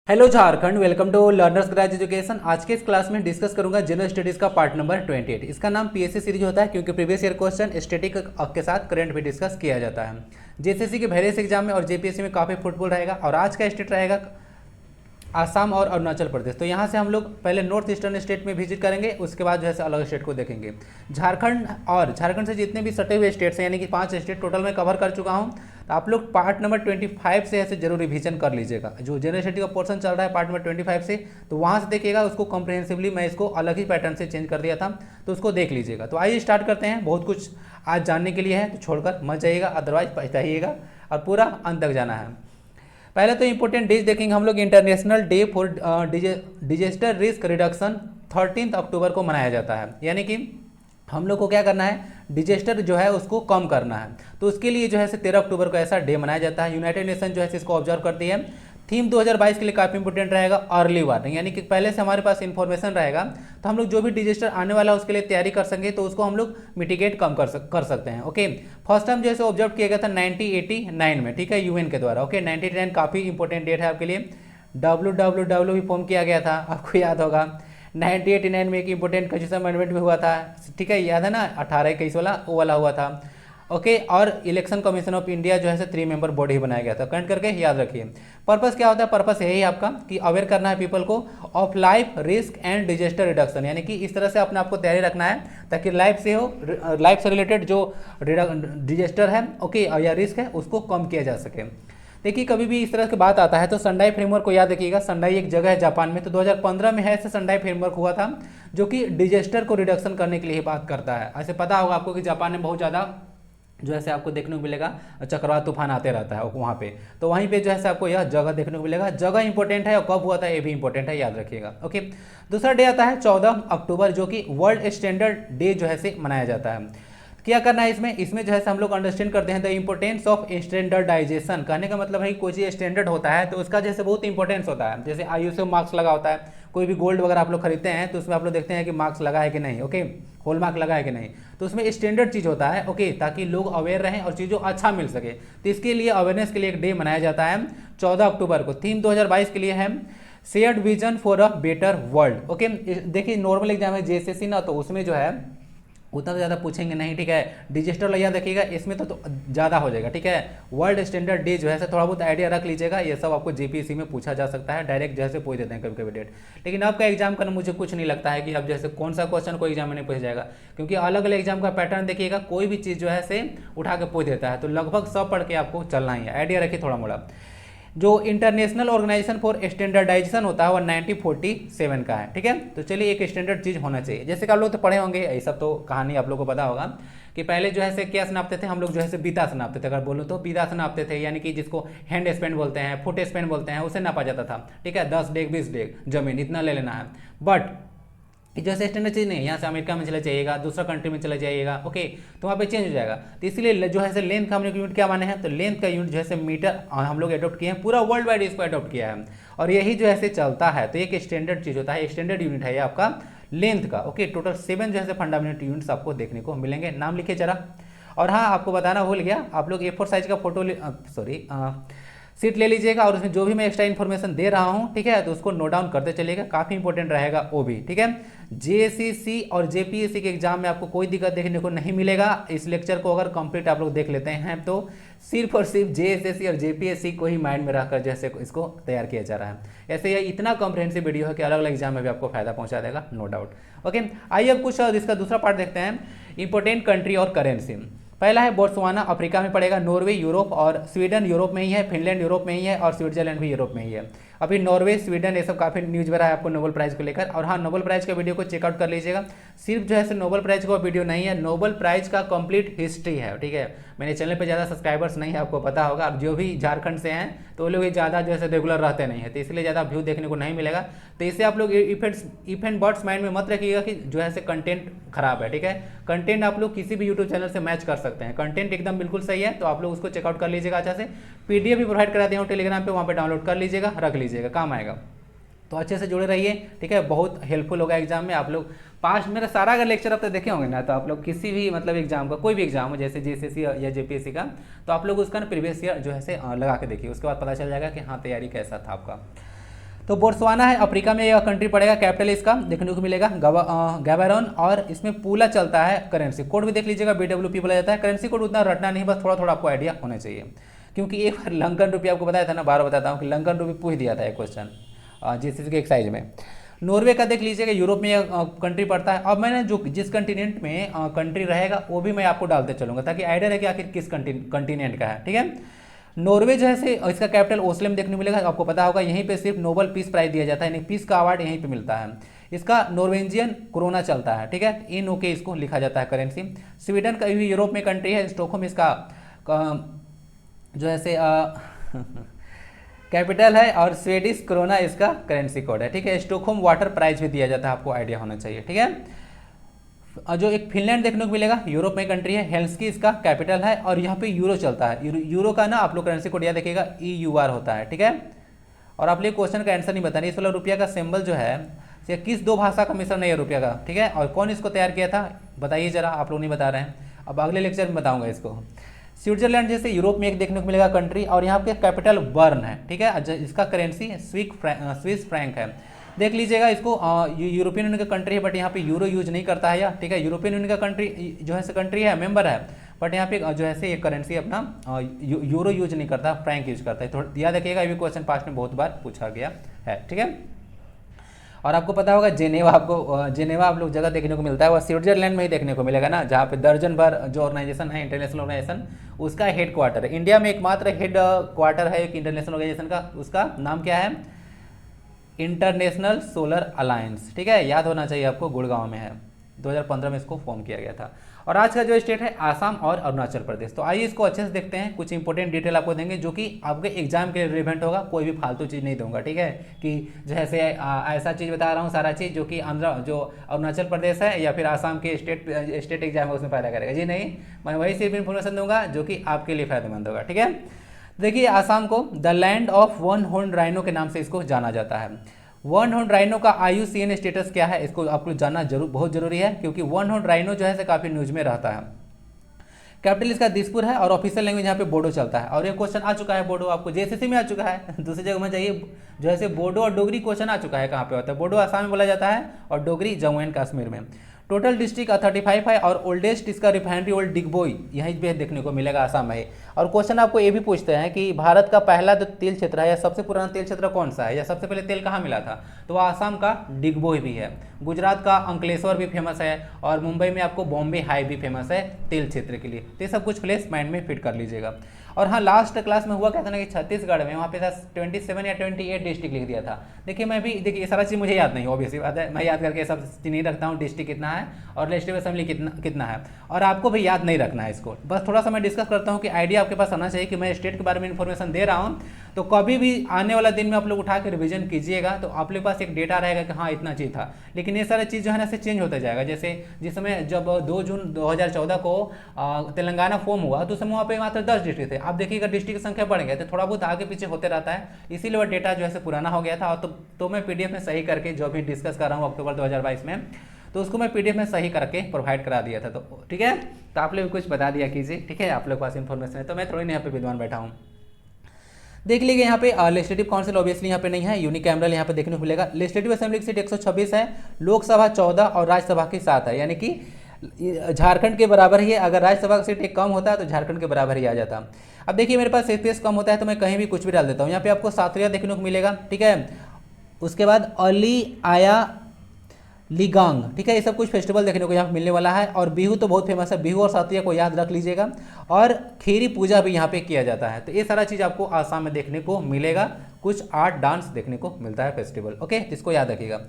Hello Jharkhand, welcome to learners grace education. आज के इस क्लास में डिस्कस करूंगा जनरल स्टडीज का पार्ट नंबर 28। इसका नाम पीएससी सीरीज होता है क्योंकि प्रीवियस ईयर क्वेश्चन स्टैटिक के साथ करंट भी डिस्कस किया जाता है। जेएसएससी के वेरियस एग्जाम में और जेपीएससी में काफ़ी फुटबॉल रहेगा। और आज का स्टेट रहेगा आसाम और अरुणाचल प्रदेश। तो यहाँ से हम लोग पहले नॉर्थ ईस्टर्न स्टेट में विजिट करेंगे, उसके बाद जो है अलग स्टेट को देखेंगे। झारखंड से जितने भी सटे हुए स्टेट्स हैं, यानी कि 5 स्टेट टोटल में कवर कर चुका हूँ। तो आप लोग पार्ट नंबर 25 से ऐसे जरूर रिवीजन कर लीजिएगा। जो जनरल स्टडी का पोर्शन चल रहा है पार्ट नंबर 25 से, तो वहाँ से देखिएगा उसको कॉम्प्रिहेंसिवली मैं इसको अलग ही पैटर्न से चेंज कर दिया था, तो उसको देख लीजिएगा। तो आइए स्टार्ट करते हैं। बहुत कुछ आज जानने के लिए है, तो छोड़कर मत जाइएगा, अदरवाइज पछताइएगा और पूरा अंत तक जाना है। पहले तो इंपॉर्टेंट डेज देखेंगे हम लोग। International day for disaster risk reduction 13 अक्टूबर को मनाया जाता है। यानी कि हम लोग को क्या करना है, डिजास्टर जो है उसको कम करना है। तो उसके लिए जो है 13 अक्टूबर को ऐसा डे मनाया जाता है। यूनाइटेड नेशन जो है इसको ऑब्जर्व करती है। थीम 2022 के लिए काफ़ी इंपॉर्टेंट रहेगा अर्ली वार्निंग, यानी कि पहले से हमारे पास इन्फॉर्मेशन रहेगा तो हम लोग जो भी डिजास्टर आने वाला है उसके लिए तैयारी कर सकेंगे, तो उसको हम लोग मिटिगेट कम कर सकते हैं। ओके, फर्स्ट टाइम जो है ऑब्जर्व किया गया था 1989 में, ठीक है, यूएन के द्वारा। ओके, 1989 काफ़ी इंपॉर्टेंट डेट है आपके लिए। WWW भी फॉर्म किया गया था, आपको याद होगा। 1989 में एक इंपॉर्टेंट कॉन्स्टिट्यूशन अमेंडमेंट भी हुआ था, ठीक है, याद है ना, 1821 वाला वो वाला हुआ था। ओके, और इलेक्शन कमीशन ऑफ इंडिया जो है 3 मेंबर बॉडी बनाया गया था। कनेक्ट करके याद रखिए। पर्पस क्या होता है, पर्पस यही है आपका कि अवेयर करना है पीपल को of life risk and disaster reduction, यानी कि इस तरह से अपने आपको तैयारी रखना है ताकि लाइफ से रिलेटेड जो डिजास्टर है, ओके, या रिस्क है, उसको कम किया जा सके। देखिए, कभी भी इस तरह की बात आता है तो संडाई फ्रेमवर्क को याद रखिएगा। संडाई एक जगह है जापान में, तो 2015 में है ऐसे संडाई फ्रेमवर्क हुआ था जो कि डिजास्टर को रिडक्शन करने के लिए बात करता है। ऐसे पता होगा आपको कि जापान में बहुत ज़्यादा जो है आपको देखने को मिलेगा चक्रवात तूफान आते रहता है वहाँ पे, तो वहीं पे जो है आपको यह जगह देखने को मिलेगा। जगह इंपॉर्टेंट है और कब हुआ था ये भी इंपॉर्टेंट है, याद रखिएगा। ओके, दूसरा डे आता है 14 अक्टूबर, जो कि वर्ल्ड स्टैंडर्ड डे जो है मनाया जाता है। क्या करना है इसमें जो है हम लोग अंडरस्टैंड करते हैं द इंपॉर्टेंस ऑफ स्टैंडर्डाइजेशन। कहने का मतलब है कि कोई चीज़ स्टैंडर्ड होता है तो उसका जैसे बहुत इंपॉर्टेंस होता है। जैसे ISO मार्क्स लगा होता है, कोई भी गोल्ड वगैरह आप लोग खरीदते हैं तो उसमें आप लोग देखते हैं कि मार्क्स लगा है कि नहीं, ओके, हॉल मार्क लगा है कि नहीं, तो उसमें स्टैंडर्ड चीज़ होता है, ओके, ताकि लोग अवेयर रहें और चीज़ों अच्छा मिल सके। तो इसके लिए अवेयरनेस के लिए एक डे मनाया जाता है 14 अक्टूबर को। थीम 2022 के लिए है shared vision for a better world. Okay, देखिए नॉर्मल एग्जाम है जेएसएससी ना, तो उसमें जो है उतना तो ज़्यादा पूछेंगे नहीं, ठीक है। डिजिटल याद रखिएगा, इसमें तो ज़्यादा हो जाएगा, ठीक है। वर्ल्ड स्टैंडर्ड डे जो है थोड़ा बहुत आइडिया रख लीजिएगा। ये सब आपको जेपीएससी में पूछा जा सकता है, डायरेक्ट जैसे पूछ देते हैं कभी कभी डेट। लेकिन आपका एग्जाम का मुझे कुछ नहीं लगता है कि अब जैसे कौन सा क्वेश्चन कोई एग्जाम में नहीं पूछ जाएगा, क्योंकि अलग अलग एग्जाम का पैटर्न देखिएगा, कोई भी चीज़ जो है से उठा के पूछ देता है। तो लगभग सब पढ़ के आपको चलना ही है, आइडिया रखिए थोड़ा मोड़ा। जो इंटरनेशनल ऑर्गेनाइजेशन फॉर स्टैंडर्डाइजेशन होता है वो 1947 का है, ठीक है। तो चलिए एक स्टैंडर्ड चीज़ होना चाहिए। जैसे कि आप लोग तो पढ़े होंगे, ये सब तो कहानी आप लोग को पता होगा कि पहले जो है क्या नापते थे हम लोग, जो है बीता से नापते थे। अगर बोलो तो बीता से नापते थे, यानी कि जिसको हैंड स्पेन बोलते हैं, फुट स्पेन बोलते हैं, उसे नापा जाता था, ठीक है। 10 डेग 20 डेग जमीन इतना ले लेना है। बट जैसे स्टैंडर्ड चीज़ नहीं है, यहाँ से अमेरिका में चले जाइएगा, दूसरा कंट्री में चले जाइएगा, ओके, तो वहाँ पे चेंज हो जाएगा। तो इसलिए जो है लेंथ का हम लोग यूनिट क्या माने हैं, तो लेंथ का यूनिट जो है मीटर हम लोग एडॉप्ट किए हैं, पूरा वर्ल्ड वाइड इसको एडॉप्ट किया है और यही जो है चलता है। तो एक स्टैंडर्ड चीज़ होता है, स्टैंडर्ड यूनिट है ये आपका लेंथ का। ओके, टोटल 7 जो है फंडामेंटल यूनिट्स आपको देखने को मिलेंगे। नाम लिखिए जरा। और हाँ, आपको बताना भूल गया, आप लोग A4 साइज का फोटो सीट ले लीजिएगा और उसमें जो भी मैं एक्स्ट्रा इन्फॉर्मेशन दे रहा हूँ, ठीक है, तो उसको नोट डाउन करते चलिएगा, काफ़ी इंपॉर्टेंट रहेगा वो भी, ठीक है। जेएसएससी और जेपीएससी के एग्जाम में आपको कोई दिक्कत देखने को नहीं मिलेगा। इस लेक्चर को अगर कंप्लीट आप लोग देख लेते हैं तो सिर्फ और सिर्फ जेएसएससी और जेपीएससी को ही माइंड में रखकर जैसे इसको तैयार किया जा रहा है। ऐसे ये इतना कॉम्प्रिहेंसिव वीडियो है कि अलग अलग एग्जाम में भी आपको फायदा पहुंचा देगा, नो डाउट। ओके, आइए अब कुछ इसका दूसरा पार्ट देखते हैं, इंपॉर्टेंट कंट्री और करेंसी। पहला है बोत्सवाना, अफ्रीका में पड़ेगा। नॉर्वे यूरोप और स्वीडन यूरोप में ही है। फिनलैंड यूरोप में ही है और स्विट्जरलैंड भी यूरोप में ही है। अभी नॉर्वे स्वीडन ये सब काफ़ी न्यूज़ में रहा है आपको नोबेल प्राइज को लेकर। और हाँ, नोबेल प्राइज का वीडियो को चेकआउट कर लीजिएगा। सिर्फ जो है नोबेल प्राइज का वीडियो नहीं है, नोबेल प्राइज का कंप्लीट हिस्ट्री है, ठीक है। मेरे चैनल पे ज़्यादा सब्सक्राइबर्स नहीं है, आपको पता होगा। अब जो भी झारखंड से हैं तो वो लोग ज़्यादा जो है रेगुलर रहते नहीं है, तो इसलिए ज़्यादा व्यू देखने को नहीं मिलेगा। तो इससे आप लोग इफ एंड बट्स माइंड में मत रखिएगा कि जो है कंटेंट खराब है, ठीक है। कंटेंट आप लोग किसी भी यूट्यूब चैनल से मैच कर सकते हैं, कंटेंट एकदम बिल्कुल सही है, तो आप लोग उसको चेकआउट कर लीजिएगा। अच्छा से PDF भी प्रोवाइड करा दिया हूँ टेलीग्राम पे, वहाँ पे डाउनलोड कर लीजिएगा, रख लीजिएगा, काम आएगा। तो अच्छे से जुड़े रहिए, ठीक है, बहुत हेल्पफुल होगा एग्जाम में। आप लोग पास्ट मेरा सारा अगर लेक्चर आप तो देखे होंगे ना, तो आप लोग किसी भी मतलब एग्जाम का, कोई भी एग्जाम हो, जैसे जेएसएससी या जेपीएससी का, तो आप लोग उसका ना प्रीवियस ईयर जो है लगा के देखिए, उसके बाद पता चल जाएगा कि हाँ तैयारी कैसा था आपका। तो बोट्सवाना है अफ्रीका में, यह कंट्री पड़ेगा। कैपिटल इसका देखने को मिलेगा गैबरोन, और इसमें पूला चलता है। करेंसी कोड भी देख लीजिएगा, BWP बोला जाता है। करेंसी कोड उतना रटना नहीं, बस थोड़ा थोड़ा आपको आइडिया होना चाहिए, क्योंकि एक बार लंकन रुपये आपको बताया था ना, बार बताता हूँ कि लंकन रुपये पूछ दिया था एक क्वेश्चन जिस के एक्साइज में। नॉर्वे का देख लीजिएगा, यूरोप में कंट्री पड़ता है। अब मैंने जो जिस कंटिनेंट में कंट्री रहेगा वो भी मैं आपको डालते चलूँगा, ताकि आइडिया रहे कि आखिर किस कंटिनेंट का है, ठीक है। नॉर्वे जो है से इसका कैपिटल ओस्लो में देखने को मिलेगा, आपको पता होगा। यहीं पे सिर्फ नोबेल पीस प्राइज दिया जाता है, यानी पीस का अवार्ड यहीं पे मिलता है। इसका नॉर्वेजियन कोरोना चलता है, ठीक है। इन ओके इसको लिखा जाता है करेंसी। स्वीडन का भी यूरोप में कंट्री है, स्टॉकहोम इसका जो है से कैपिटल है, और स्वीडिश कोरोना इसका करेंसी कोड है, ठीक है। स्टॉकहोम वाटर प्राइज भी दिया जाता है, आपको आइडिया होना चाहिए, ठीक है। जो एक फिनलैंड देखने को मिलेगा, यूरोप में कंट्री है, हेल्सिंकी इसका कैपिटल है, और यहाँ पे यूरो चलता है। यूरो का ना आप लोग करेंसी कोड याद रखिएगा, EUR होता है, ठीक है। और आप लोग क्वेश्चन का आंसर नहीं बताना, इस वाला रुपया का सिंबल जो है ये किस दो भाषा का मिश्रण है ये रुपया का, ठीक है। और कौन इसको तैयार किया था बताइए जरा, आप लोग नहीं बता रहे हैं, अब अगले लेक्चर में बताऊंगा इसको। स्विट्जरलैंड जैसे यूरोप में एक देखने को मिलेगा कंट्री, और यहाँ पे कैपिटल बर्न है, ठीक है। इसका करेंसी स्विस फ्रैंक है। देख लीजिएगा इसको, यूरोपियन यूनियन का कंट्री है, बट यहाँ पे यूरो यूज नहीं करता है, या ठीक है। यूरोपियन यूनियन का कंट्री जो है कंट्री है, मेंबर है, बट यहाँ पे जो है ये करेंसी अपना यूरो यूज नहीं करता, फ्रैंक यूज करता है। थोड़ा याद रखिएगा, ये भी क्वेश्चन पास्ट में बहुत बार पूछा गया है, ठीक है। और आपको पता होगा जेनेवा, आपको जेनेवा आप लोग जगह देखने को मिलता है, वह स्विट्जरलैंड में ही देखने को मिलेगा ना, जहाँ पे दर्जन भर जो ऑर्गेनाइजेशन है, इंटरनेशनल ऑर्गेनाइजेशन, उसका हेड क्वार्टर है। इंडिया में एकमात्र हेड क्वार्टर है एक इंटरनेशनल ऑर्गेनाइजेशन का, उसका नाम क्या है, इंटरनेशनल सोलर अलायंस, ठीक है। याद होना चाहिए आपको, गुड़गांव में है, 2015 में इसको फॉर्म किया गया था। और आज का जो स्टेट है आसाम और अरुणाचल प्रदेश। तो आइए इसको अच्छे से देखते हैं, कुछ इंपॉर्टेंट डिटेल आपको देंगे जो कि आपके एग्जाम के लिए रिलेवेंट होगा, कोई भी फालतू चीज़ नहीं दूंगा, ठीक है। कि जैसे ऐसा चीज़ बता रहा हूँ सारा चीज़ जो कि जो अरुणाचल प्रदेश है या फिर आसाम के स्टेट एग्जाम है उसमें फायदा करेगा, जी नहीं। मैं वही सिर्फ इन्फॉर्मेशन दूंगा जो कि आपके लिए फायदेमंद होगा, ठीक है। देखिए आसाम को the land of one horn rhino के नाम से इसको जाना जाता है। वन हॉर्न राइनो का IUCN स्टेटस क्या है, इसको आपको जानना बहुत जरूरी है, क्योंकि वन हॉर्न राइनो जो है काफी न्यूज में रहता है। कैपिटल इसका दिसपुर है, और ऑफिशियल लैंग्वेज यहाँ पे बोडो चलता है। और ये क्वेश्चन आ चुका है बोडो, आपको JSSC में आ चुका है, दूसरी जगह में जाइए जो है बोडो और डोगरी क्वेश्चन आ चुका है। कहाँ पे होता है, बोडो आसाम में बोला जाता है, और डोगरी जम्मू एंड कश्मीर में। टोटल डिस्ट्रिक्ट 35 है, और ओल्डेस्ट इसका रिफाइनरी ओल्ड डिगबोई यहीं पे देखने को मिलेगा, आसाम में। और क्वेश्चन आपको ये भी पूछते हैं कि भारत का पहला जो तेल क्षेत्र है या सबसे पुराना तेल क्षेत्र कौन सा है, या सबसे पहले तेल कहाँ मिला था, तो वह आसाम का डिगबोई भी है। गुजरात का अंकलेश्वर भी फेमस है, और मुंबई में आपको बॉम्बे हाई भी फेमस है तेल क्षेत्र के लिए। तो ये सब कुछ प्लेस माइंड में फिट कर लीजिएगा। और हाँ, लास्ट क्लास में हुआ क्या था ना कि छत्तीसगढ़ में वहाँ पे था 27 या 28 डिस्ट्रिक्ट लिख दिया था। देखिए मैं भी, देखिए ये सारा चीज़ मुझे याद नहीं, ऑब्वियसली बात है, मैं याद करके सब चीज़ नहीं रखता हूँ, डिस्ट्रिक्ट कितना है और लेजिस्लेटिव असेंबली कितना है, और आपको भी याद नहीं रखना है इसको। बस थोड़ा सा मैं डिस्कस करता हूँ कि आइडिया आपके पास आना चाहिए कि मैं स्टेट के बारे में इन्फॉर्मेशन दे रहा हूँ, तो कभी भी आने वाला दिन में आप लोग उठा के रिवीजन कीजिएगा, तो आप लोग के पास एक डेटा रहेगा कि हाँ इतना चीज़ था। लेकिन ये सारा चीज़ जो है ना से चेंज होता जाएगा। जैसे जिस समय जब 2 जून 2014 को तेलंगाना फॉर्म हुआ, तो उस समय वहाँ पे मात्र 10 डिस्ट्रिक्ट थे। आप देखिएगा डिस्ट्रिक्ट की संख्या बढ़ गया, तो थोड़ा बहुत आगे पीछे होते रहता है, इसीलिए वो डेटा जो है पुराना हो गया था। और तो मैं PDF में सही करके जो भी डिस्कस कर रहा हूँ अक्टूबर 2022 में, तो उसको मैं PDF में सही करके प्रोवाइड करा दिया था। तो ठीक है, तो आप लोग कुछ बता दिया कीजिए, ठीक है, आप लोग के पास इन्फॉर्मेशन है, तो मैं थोड़ी नहीं यहाँ पे विद्वान बैठा हूँ। देख लीजिए यहाँ पे लेजिस्लेटिव काउंसिल ऑब्वियसली यहाँ पे नहीं है, यूनिकैमरल यहाँ पे देखने को मिलेगा। लेजिस्लेटिव असेंबली की सीट 126 है, लोकसभा 14 और राज्यसभा की 7 है, यानी कि झारखंड के बराबर ही है। अगर राज्यसभा का सीट एक कम होता है तो झारखंड के बराबर ही आ जाता। अब देखिए मेरे पास स्पेस कम होता है तो मैं कहीं भी कुछ भी डाल देता हूँ। यहाँ पे आपको सातरिया देखने को मिलेगा, ठीक है। उसके बाद अली आया लिगांग, ठीक है, ये सब कुछ फेस्टिवल देखने को यहाँ मिलने वाला है। और बिहू तो बहुत फेमस है, बिहू और सातरिया को याद रख लीजिएगा। और खीरी पूजा भी यहाँ पे किया जाता है। तो ये सारा चीज़ आपको आसाम में देखने को मिलेगा। कुछ आर्ट डांस देखने को मिलता है फेस्टिवल, ओके, इसको याद रखिएगा।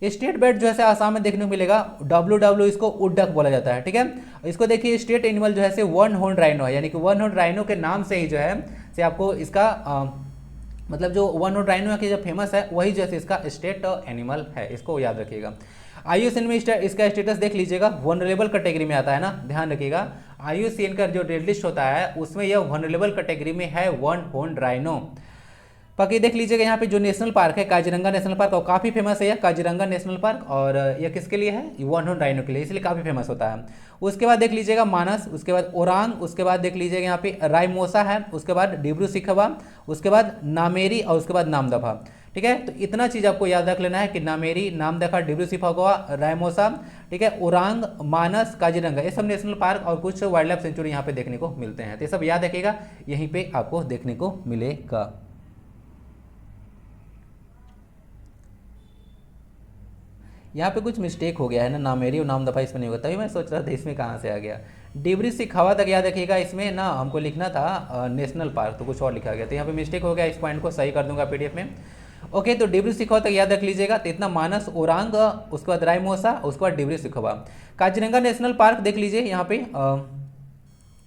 स्टेट बैट जो है आसाम में देखने को मिलेगा, WW इसको उड्डक बोला जाता है, ठीक है। इसको देखिए स्टेट एनिमल जो है वन हॉर्न राइनो है, यानी कि वन हॉर्न राइनो के नाम से ही जो है से आपको इसका मतलब जो वन हॉर्न राइनो की जो फेमस है वही जो है इसका स्टेट एनिमल है, इसको याद रखिएगा। IUCN में इसका स्टेटस देख लीजिएगा, वनरेबल कैटेगरी में आता है ना, ध्यान रखिएगा। IUCN का जो रेड लिस्ट होता है उसमें यह वनरेबल कैटेगरी में है, वन हॉर्न राइनो। बाकी देख लीजिएगा यहाँ पे जो नेशनल पार्क है काजीरंगा नेशनल पार्क, और काफ़ी फेमस है यह काजीरंगा नेशनल पार्क। और यह किसके लिए है, वन हॉर्न राइनो के लिए, इसलिए काफ़ी फेमस होता है। उसके बाद देख लीजिएगा मानस, उसके बाद ओरांग, उसके बाद देख लीजिएगा यहाँ पे रायमोसा है, उसके बाद डिब्रू सिखवा, उसके बाद नामेरी और उसके बाद नामदफा। ठीक है। तो इतना चीज़ आपको याद रख लेना है कि नामेरी, नामदफा, डिब्रू सैखोवा, रायमोसा, ठीक है, ओरांग, मानस, काजीरंगा, ये सब नेशनल पार्क और कुछ वाइल्ड लाइफ सेंचुरी यहाँ पे देखने को मिलते हैं। तो ये सब याद रखिएगा, यहीं पे आपको देखने को मिलेगा। यहाँ पे कुछ मिस्टेक हो गया है ना, नामेरी और नामदफा इसमें नहीं होता, तभी मैं सोच रहा था इसमें कहाँ से आ गया। डिब्रू सैखोवा तक याद रखिएगा, इसमें ना हमको लिखना था नेशनल पार्क, तो कुछ और लिखा गया, तो यहाँ पे मिस्टेक हो गया, इस पॉइंट को सही कर दूंगा पीडीएफ में। ओके, तो डिब्रू सैखोवा तक याद रख लीजिएगा। तो इतना मानस, ओरांग, उसके बाद रायमोसा, उसके बाद डिब्रू सैखोवा। काजीरंगा नेशनल पार्क देख लीजिए, यहाँ पे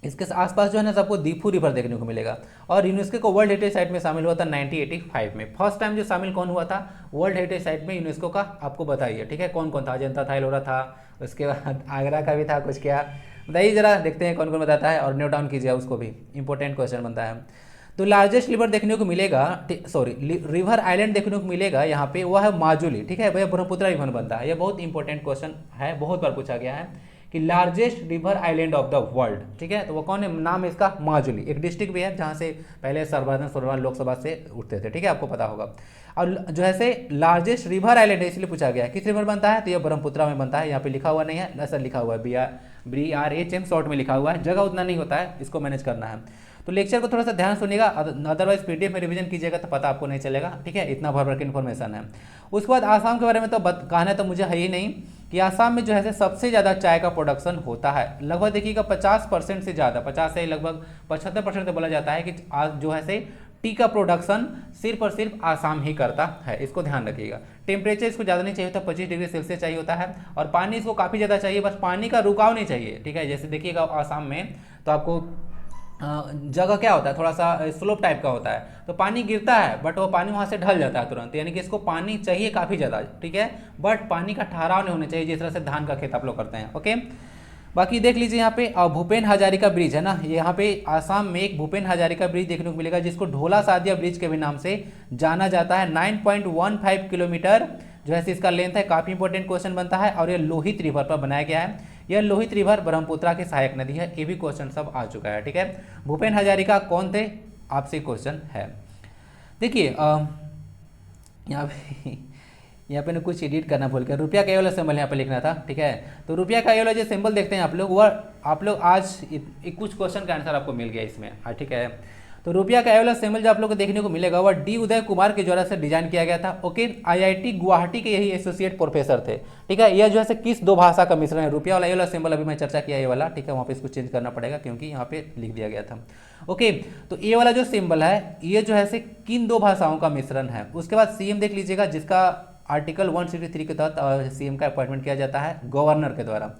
इसके आसपास जो है ना सबको दीफू रिवर देखने को मिलेगा। और यूनेस्को को वर्ल्ड हेरिटेज साइट में शामिल हुआ था 1985 में। फर्स्ट टाइम जो शामिल कौन हुआ था वर्ल्ड हेरिटेज साइट में यूनेस्को का, आपको बताइए, ठीक है, कौन कौन था? अजंता था, एलोरा था, उसके बाद आगरा का भी था कुछ, क्या बताइए जरा, देखते हैं कौन कौन बताता है, और नोट डाउन कीजिए उसको भी, इंपॉर्टेंट क्वेश्चन बनता है। तो लार्जेस्ट रिवर देखने को मिलेगा, सॉरी रिवर आइलैंड देखने को मिलेगा यहाँ पे, वह है माजुली, ठीक है भैया, ब्रह्मपुत्र रिवर बनता है। ये बहुत इंपॉर्टेंट क्वेश्चन है, बहुत बार पूछा गया है कि largest river island of the world, ठीक है, तो वो कौन है? नाम है इसका माजुली। एक डिस्ट्रिक्ट भी है जहाँ से पहले सर्वाधिक सोलवान लोकसभा से उठते थे, ठीक है, आपको पता होगा। और जो है से लार्जेस्ट रिवर आइलैंड है, इसलिए पूछा गया किस रिवर बनता है, तो ये ब्रह्मपुत्र में बनता है। यहाँ पे लिखा हुआ नहीं है, ऐसा लिखा हुआ है BRHM शॉर्ट में लिखा हुआ है, जगह उतना नहीं होता है, इसको मैनेज करना है। तो लेक्चर को थोड़ा सा ध्यान सुनिएगा, अदरवाइज पीडीएफ में रिवीजन कीजिएगा तो पता आपको नहीं चलेगा, ठीक है, इतना भर भर के इन्फॉर्मेशन है। उसके बाद आसाम के बारे में तो कहना तो मुझे है ही नहीं कि आसाम में जो है सबसे ज़्यादा चाय का प्रोडक्शन होता है, लगभग देखिएगा 50% से ज़्यादा, 50 से लगभग 75% बोला जाता है कि आज जो है से टी का प्रोडक्शन सिर्फ और सिर्फ आसाम ही करता है, इसको ध्यान रखिएगा। टेम्परेचर इसको ज़्यादा नहीं चाहिए होता, 25 डिग्री सेल्सियस चाहिए होता है, और पानी इसको काफ़ी ज़्यादा चाहिए, बस पानी का रुकाव नहीं चाहिए, ठीक है। जैसे देखिएगा आसाम में तो आपको जगह क्या होता है, थोड़ा सा स्लोप टाइप का होता है, तो पानी गिरता है बट वो पानी वहाँ से ढल जाता है तुरंत, यानी कि इसको पानी चाहिए काफ़ी ज़्यादा, ठीक है, बट पानी का ठहराव नहीं होना चाहिए, जिस तरह से धान का खेत आप लोग करते हैं। ओके, बाकी देख लीजिए यहाँ पे भूपेन हजारिका ब्रिज है ना, यहाँ पे आसाम में एक भूपेन हजारिका ब्रिज देखने को मिलेगा, जिसको ढोला सादिया ब्रिज के भी नाम से जाना जाता है। 9.15 किलोमीटर जो है इसका लेंथ है, काफ़ी इंपॉर्टेंट क्वेश्चन बनता है, और ये लोहित रिवर पर बनाया गया है। यह लोहित रिवर ब्रह्मपुत्रा की सहायक नदी है, ये भी क्वेश्चन सब आ चुका है, ठीक है। भूपेन हजारिका कौन थे, आपसे क्वेश्चन है। देखिए यहाँ पे ना कुछ एडिट करना भूल गया, रुपया का ये वाला सिंबल यहाँ पे लिखना था, ठीक है। तो रुपया का ये वाला जो सिंबल देखते हैं आप लोग, वह आप लोग आज कुछ क्वेश्चन का आंसर आपको मिल गया इसमें, ठीक है। तो रुपया का ये वाला सिंबल जो आप लोग को देखने को मिलेगा वह डी उदय कुमार के द्वारा से डिजाइन किया गया था। ओके, IIT गुवाहाटी के यही एसोसिएट प्रोफेसर थे, ठीक है। यह जो है किस दो भाषा का मिश्रण है, रुपया वाला ये वाला सिंबल अभी मैं चर्चा किया ये वाला, ठीक है, वहाँ पे इसको चेंज करना पड़ेगा क्योंकि यहाँ पे लिख दिया गया था। ओके, तो ये वाला जो सिंबल है ये जो है किन दो भाषाओं का मिश्रण है। उसके बाद CM देख लीजिएगा, जिसका आर्टिकल 163 के तहत CM का अपॉइंटमेंट किया जाता है गवर्नर के द्वारा।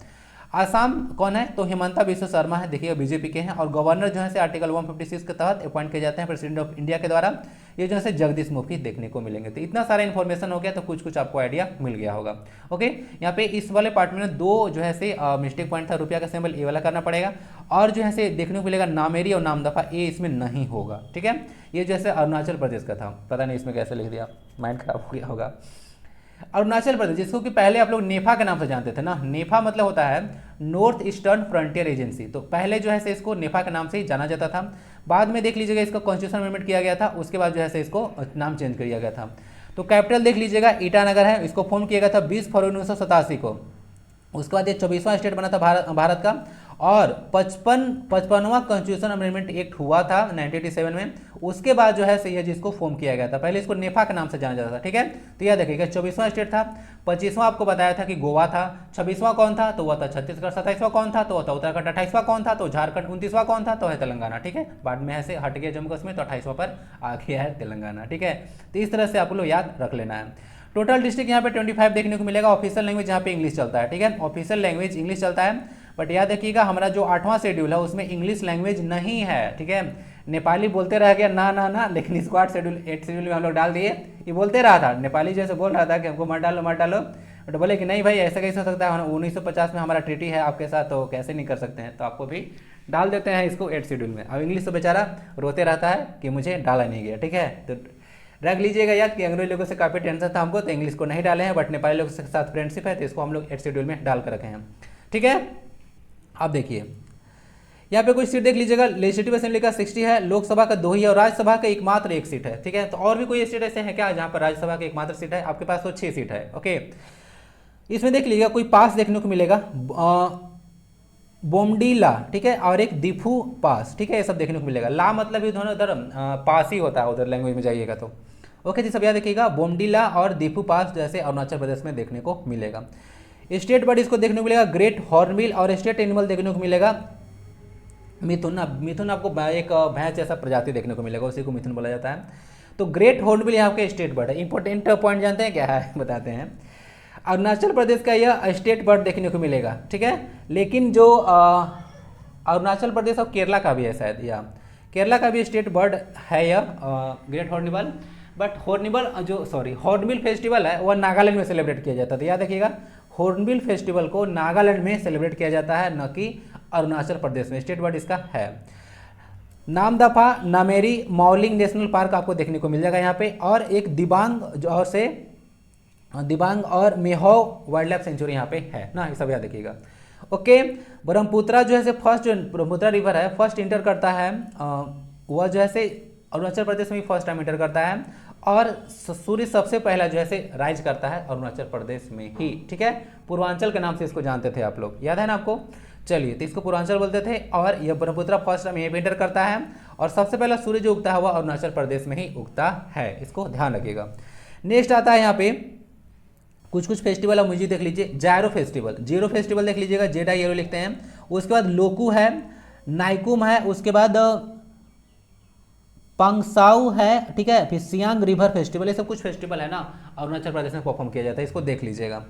आसाम कौन है, तो हिमंता बिस्वा शर्मा है, देखिए बीजेपी के हैं, और गवर्नर जो है आर्टिकल 156 के तहत अपॉइंट किए जाते हैं प्रेसिडेंट ऑफ इंडिया के द्वारा, ये जो है जगदीश मुखी देखने को मिलेंगे। तो इतना सारा इन्फॉर्मेशन हो गया, तो कुछ कुछ आपको आइडिया मिल गया होगा। ओके, यहाँ पे इस वाले पार्ट में दो जो है मिस्टेक पॉइंट था, रुपया का सिंबल ये वाला करना पड़ेगा, और जो है देखने को मिलेगा नामेरी और नामदफा, ये इसमें नहीं होगा, ठीक है। ये जैसे अरुणाचल प्रदेश का था, पता नहीं इसमें कैसे लिख दिया, माइंड खराब हो गया होगा। अरुणाचल प्रदेश, जिसको कि पहले आप लोग नेफा के नाम से जानते थे ना, नेफा मतलब होता है नॉर्थ ईस्टर्न फ्रंटियर एजेंसी, तो पहले जो है इसको नेफा के नाम से ही जाना जाता था। बाद में देख लीजिएगा इसका कॉन्स्टिट्यूशन अमेंडमेंट किया गया था, उसके बाद जो है इसको नाम चेंज किया गया था। तो कैपिटल देख लीजिएगा ईटानगर है, इसको फॉर्म किया गया था 20 फरवरी 1987 को। उसके बाद ये 24वां स्टेट बना था भारत का, और 55वां कॉन्स्टिट्यूशन अमेंडमेंट एक्ट हुआ था 1987 में। उसके बाद जो है ये जिसको फॉर्म किया गया था, पहले इसको नेफा के नाम से जाना जाता था, ठीक है। तो यह देखिएगा 24वां स्टेट था, 25वां आपको बताया था कि गोवा था, 26वां कौन था तो वह था छत्तीसगढ़, 27वां कौन था तो वह था उत्तराखंड, 28वां कौन था तो झारखंड, 29वां कौन था तो है तेलंगाना, ठीक है। बाद में ऐसे हट गया जम्मू कश्मीर, तो 28वां पर आ गया है तेलंगाना, ठीक है। तो इस तरह से आप लोग याद रख लेना है। टोटल डिस्ट्रिक्ट यहाँ पे 25 देखने को मिलेगा। ऑफिशियल लैंग्वेज यहाँ पे इंग्लिश चलता है, ठीक है, ऑफिशियल लैंग्वेज इंग्लिश चलता है, बट याद रखिएगा हमारा जो 8वां शेड्यूल है उसमें इंग्लिश लैंग्वेज नहीं है, ठीक है। नेपाली बोलते रह गया ना ना ना, लेकिन इसको 8 शेड्यूल में हम लोग डाल दिए। ये बोलते रहा था, नेपाली जैसे बोल रहा था कि हमको मत डालो मत डालो, बट बोले कि नहीं भाई ऐसा कैसे हो सकता है, 1950 में हमारा ट्रीटी है आपके साथ, तो कैसे नहीं कर सकते हैं, तो आपको भी डाल देते हैं इसको 8 शेड्यूल में। अब इंग्लिश तो बेचारा रोते रहता है कि मुझे डाला नहीं गया, ठीक है। तो रख लीजिएगा याद कि अंग्रेजी लोगों से काफ़ी टेंशन था हमको, तो इंग्लिश को नहीं डाले हैं, बट नेपाली लोगों के साथ फ्रेंडशिप है तो इसको हम लोग 8 शेड्यूल में डाल कर रखे हैं, ठीक है। अब देखिए यहाँ पे कोई सीट देख लीजिएगा, लेजिस्लेटिव असेंबली का 60 है, लोकसभा का 2 ही है और राज्यसभा का एकमात्र एक सीट है। ठीक है, तो और भी कोई स्टेट ऐसे है क्या जहाँ पर राज्यसभा की एकमात्र सीट है? आपके पास तो 6 सीट है। ओके, इसमें देख लीजिएगा कोई पास देखने को मिलेगा, बोमडीला, ठीक है, और एक दीफू पास, ठीक है, ये सब देखने को मिलेगा। ला मतलब ये दोनों उधर पास ही होता है, उधर लैंग्वेज में जाइएगा तो। ओके जी, सब याद रखिएगा, बोमडीला और दीफू पास जैसे अरुणाचल प्रदेश में देखने को मिलेगा। स्टेट बर्ड इसको देखने को मिलेगा ग्रेट हॉर्नबिल, और स्टेट एनिमल देखने को मिलेगा मिथुन। मिथुन आपको एक भैंस जैसा प्रजाति देखने को मिलेगा, उसी को मिथुन बोला जाता है। तो ग्रेट हॉर्नबिल यहाँ के स्टेट बर्ड है। इंपॉर्टेंट पॉइंट जानते हैं क्या है, बताते हैं। अरुणाचल प्रदेश का यह स्टेट बर्ड देखने को मिलेगा, ठीक है, लेकिन जो अरुणाचल प्रदेश और केरला का भी है शायद, या केरला का भी स्टेट बर्ड है यह great hornbill. But hornbill festival है वह नागालैंड में सेलिब्रेट किया जाता है। तो याद रखिएगा, हॉर्नबिल फेस्टिवल को नागालैंड में सेलिब्रेट किया जाता है, न कि अरुणाचल प्रदेश में। स्टेट बर्ड इसका है। नामदफा नामेरी मौलिंग नेशनल पार्क आपको देखने को मिल जाएगा यहाँ पे, और एक दिबांग और मेहो वाइल्ड लाइफ सेंचुरी यहाँ पे है ना, ये सब याद रखिएगा। ओके, ब्रह्मपुत्रा जो है फर्स्ट, जो ब्रह्मपुत्रा रिवर है फर्स्ट इंटर करता है, वह जो है से अरुणाचल प्रदेश में फर्स्ट टाइम इंटर करता है, और सूर्य सबसे पहला जो है से राइज करता है अरुणाचल प्रदेश में ही। ठीक है, पूर्वांचल के नाम से इसको जानते थे आप लोग, याद है ना आपको? चलिए, तो इसको पूर्वांचल बोलते थे, और यह ब्रह्मपुत्रा फर्स्ट टाइम यहीं पे इंटर करता है, और सबसे पहला सूर्य जो उगता है वह अरुणाचल प्रदेश में ही उगता है, इसको ध्यान रखिएगा। नेक्स्ट आता है यहाँ पे कुछ फेस्टिवल आप मुझे देख लीजिए। जायरो फेस्टिवल देख लीजिएगा, जेडा येरो लिखते हैं। उसके बाद लोकू है, नाइकुम है, उसके बाद पंगसाउ है, ठीक है, फिर सियांग रिवर फेस्टिवल, ये सब कुछ फेस्टिवल है ना अरुणाचल प्रदेश में परफॉर्म किया जाता है, इसको देख लीजिएगा।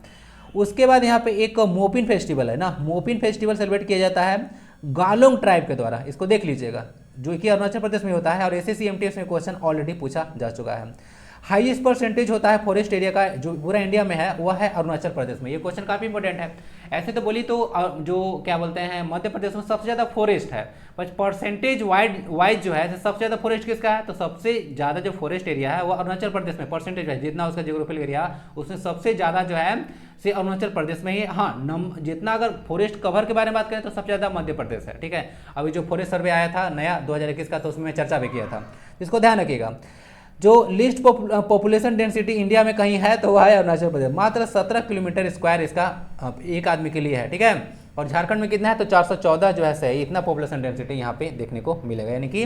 उसके बाद यहाँ पे एक मोपिन फेस्टिवल है ना, मोपिन फेस्टिवल सेलिब्रेट किया जाता है गालोंग ट्राइब के द्वारा, इसको देख लीजिएगा, जो कि अरुणाचल प्रदेश में होता है, और एसएससी एमटीएस में क्वेश्चन ऑलरेडी पूछा जा चुका है। हाईएस्ट परसेंटेज होता है फॉरेस्ट एरिया का जो पूरा इंडिया में है, वह है अरुणाचल प्रदेश में। ये क्वेश्चन काफी इंपॉर्टेंट है। ऐसे तो बोली तो जो क्या बोलते हैं, मध्य प्रदेश में सबसे ज्यादा फॉरेस्ट है, पर परसेंटेज वाइज जो है सबसे ज्यादा फॉरेस्ट किसका है? तो सबसे ज्यादा जो फॉरेस्ट एरिया है वो अरुणाचल प्रदेश में, परसेंटेज वाइज जितना उसका जियोग्राफिकल एरिया उसमें सबसे ज्यादा जो है से अरुणाचल प्रदेश में ही। हाँ, जितना अगर फॉरेस्ट कवर के बारे में बात करें तो सबसे ज्यादा मध्य प्रदेश है। ठीक है, अभी जो फॉरेस्ट सर्वे आया था नया 2021 का, तो उसमें चर्चा भी किया था, इसको ध्यान रखिएगा। जो लिस्ट पॉपुलेशन डेंसिटी इंडिया में कहीं है तो वह है अरुणाचल प्रदेश, मात्र 17 किलोमीटर स्क्वायर इसका एक आदमी के लिए है। ठीक है, और झारखंड में कितना है? तो 414 जो है सही, इतना पॉपुलेशन डेंसिटी यहाँ पे देखने को मिलेगा, यानी कि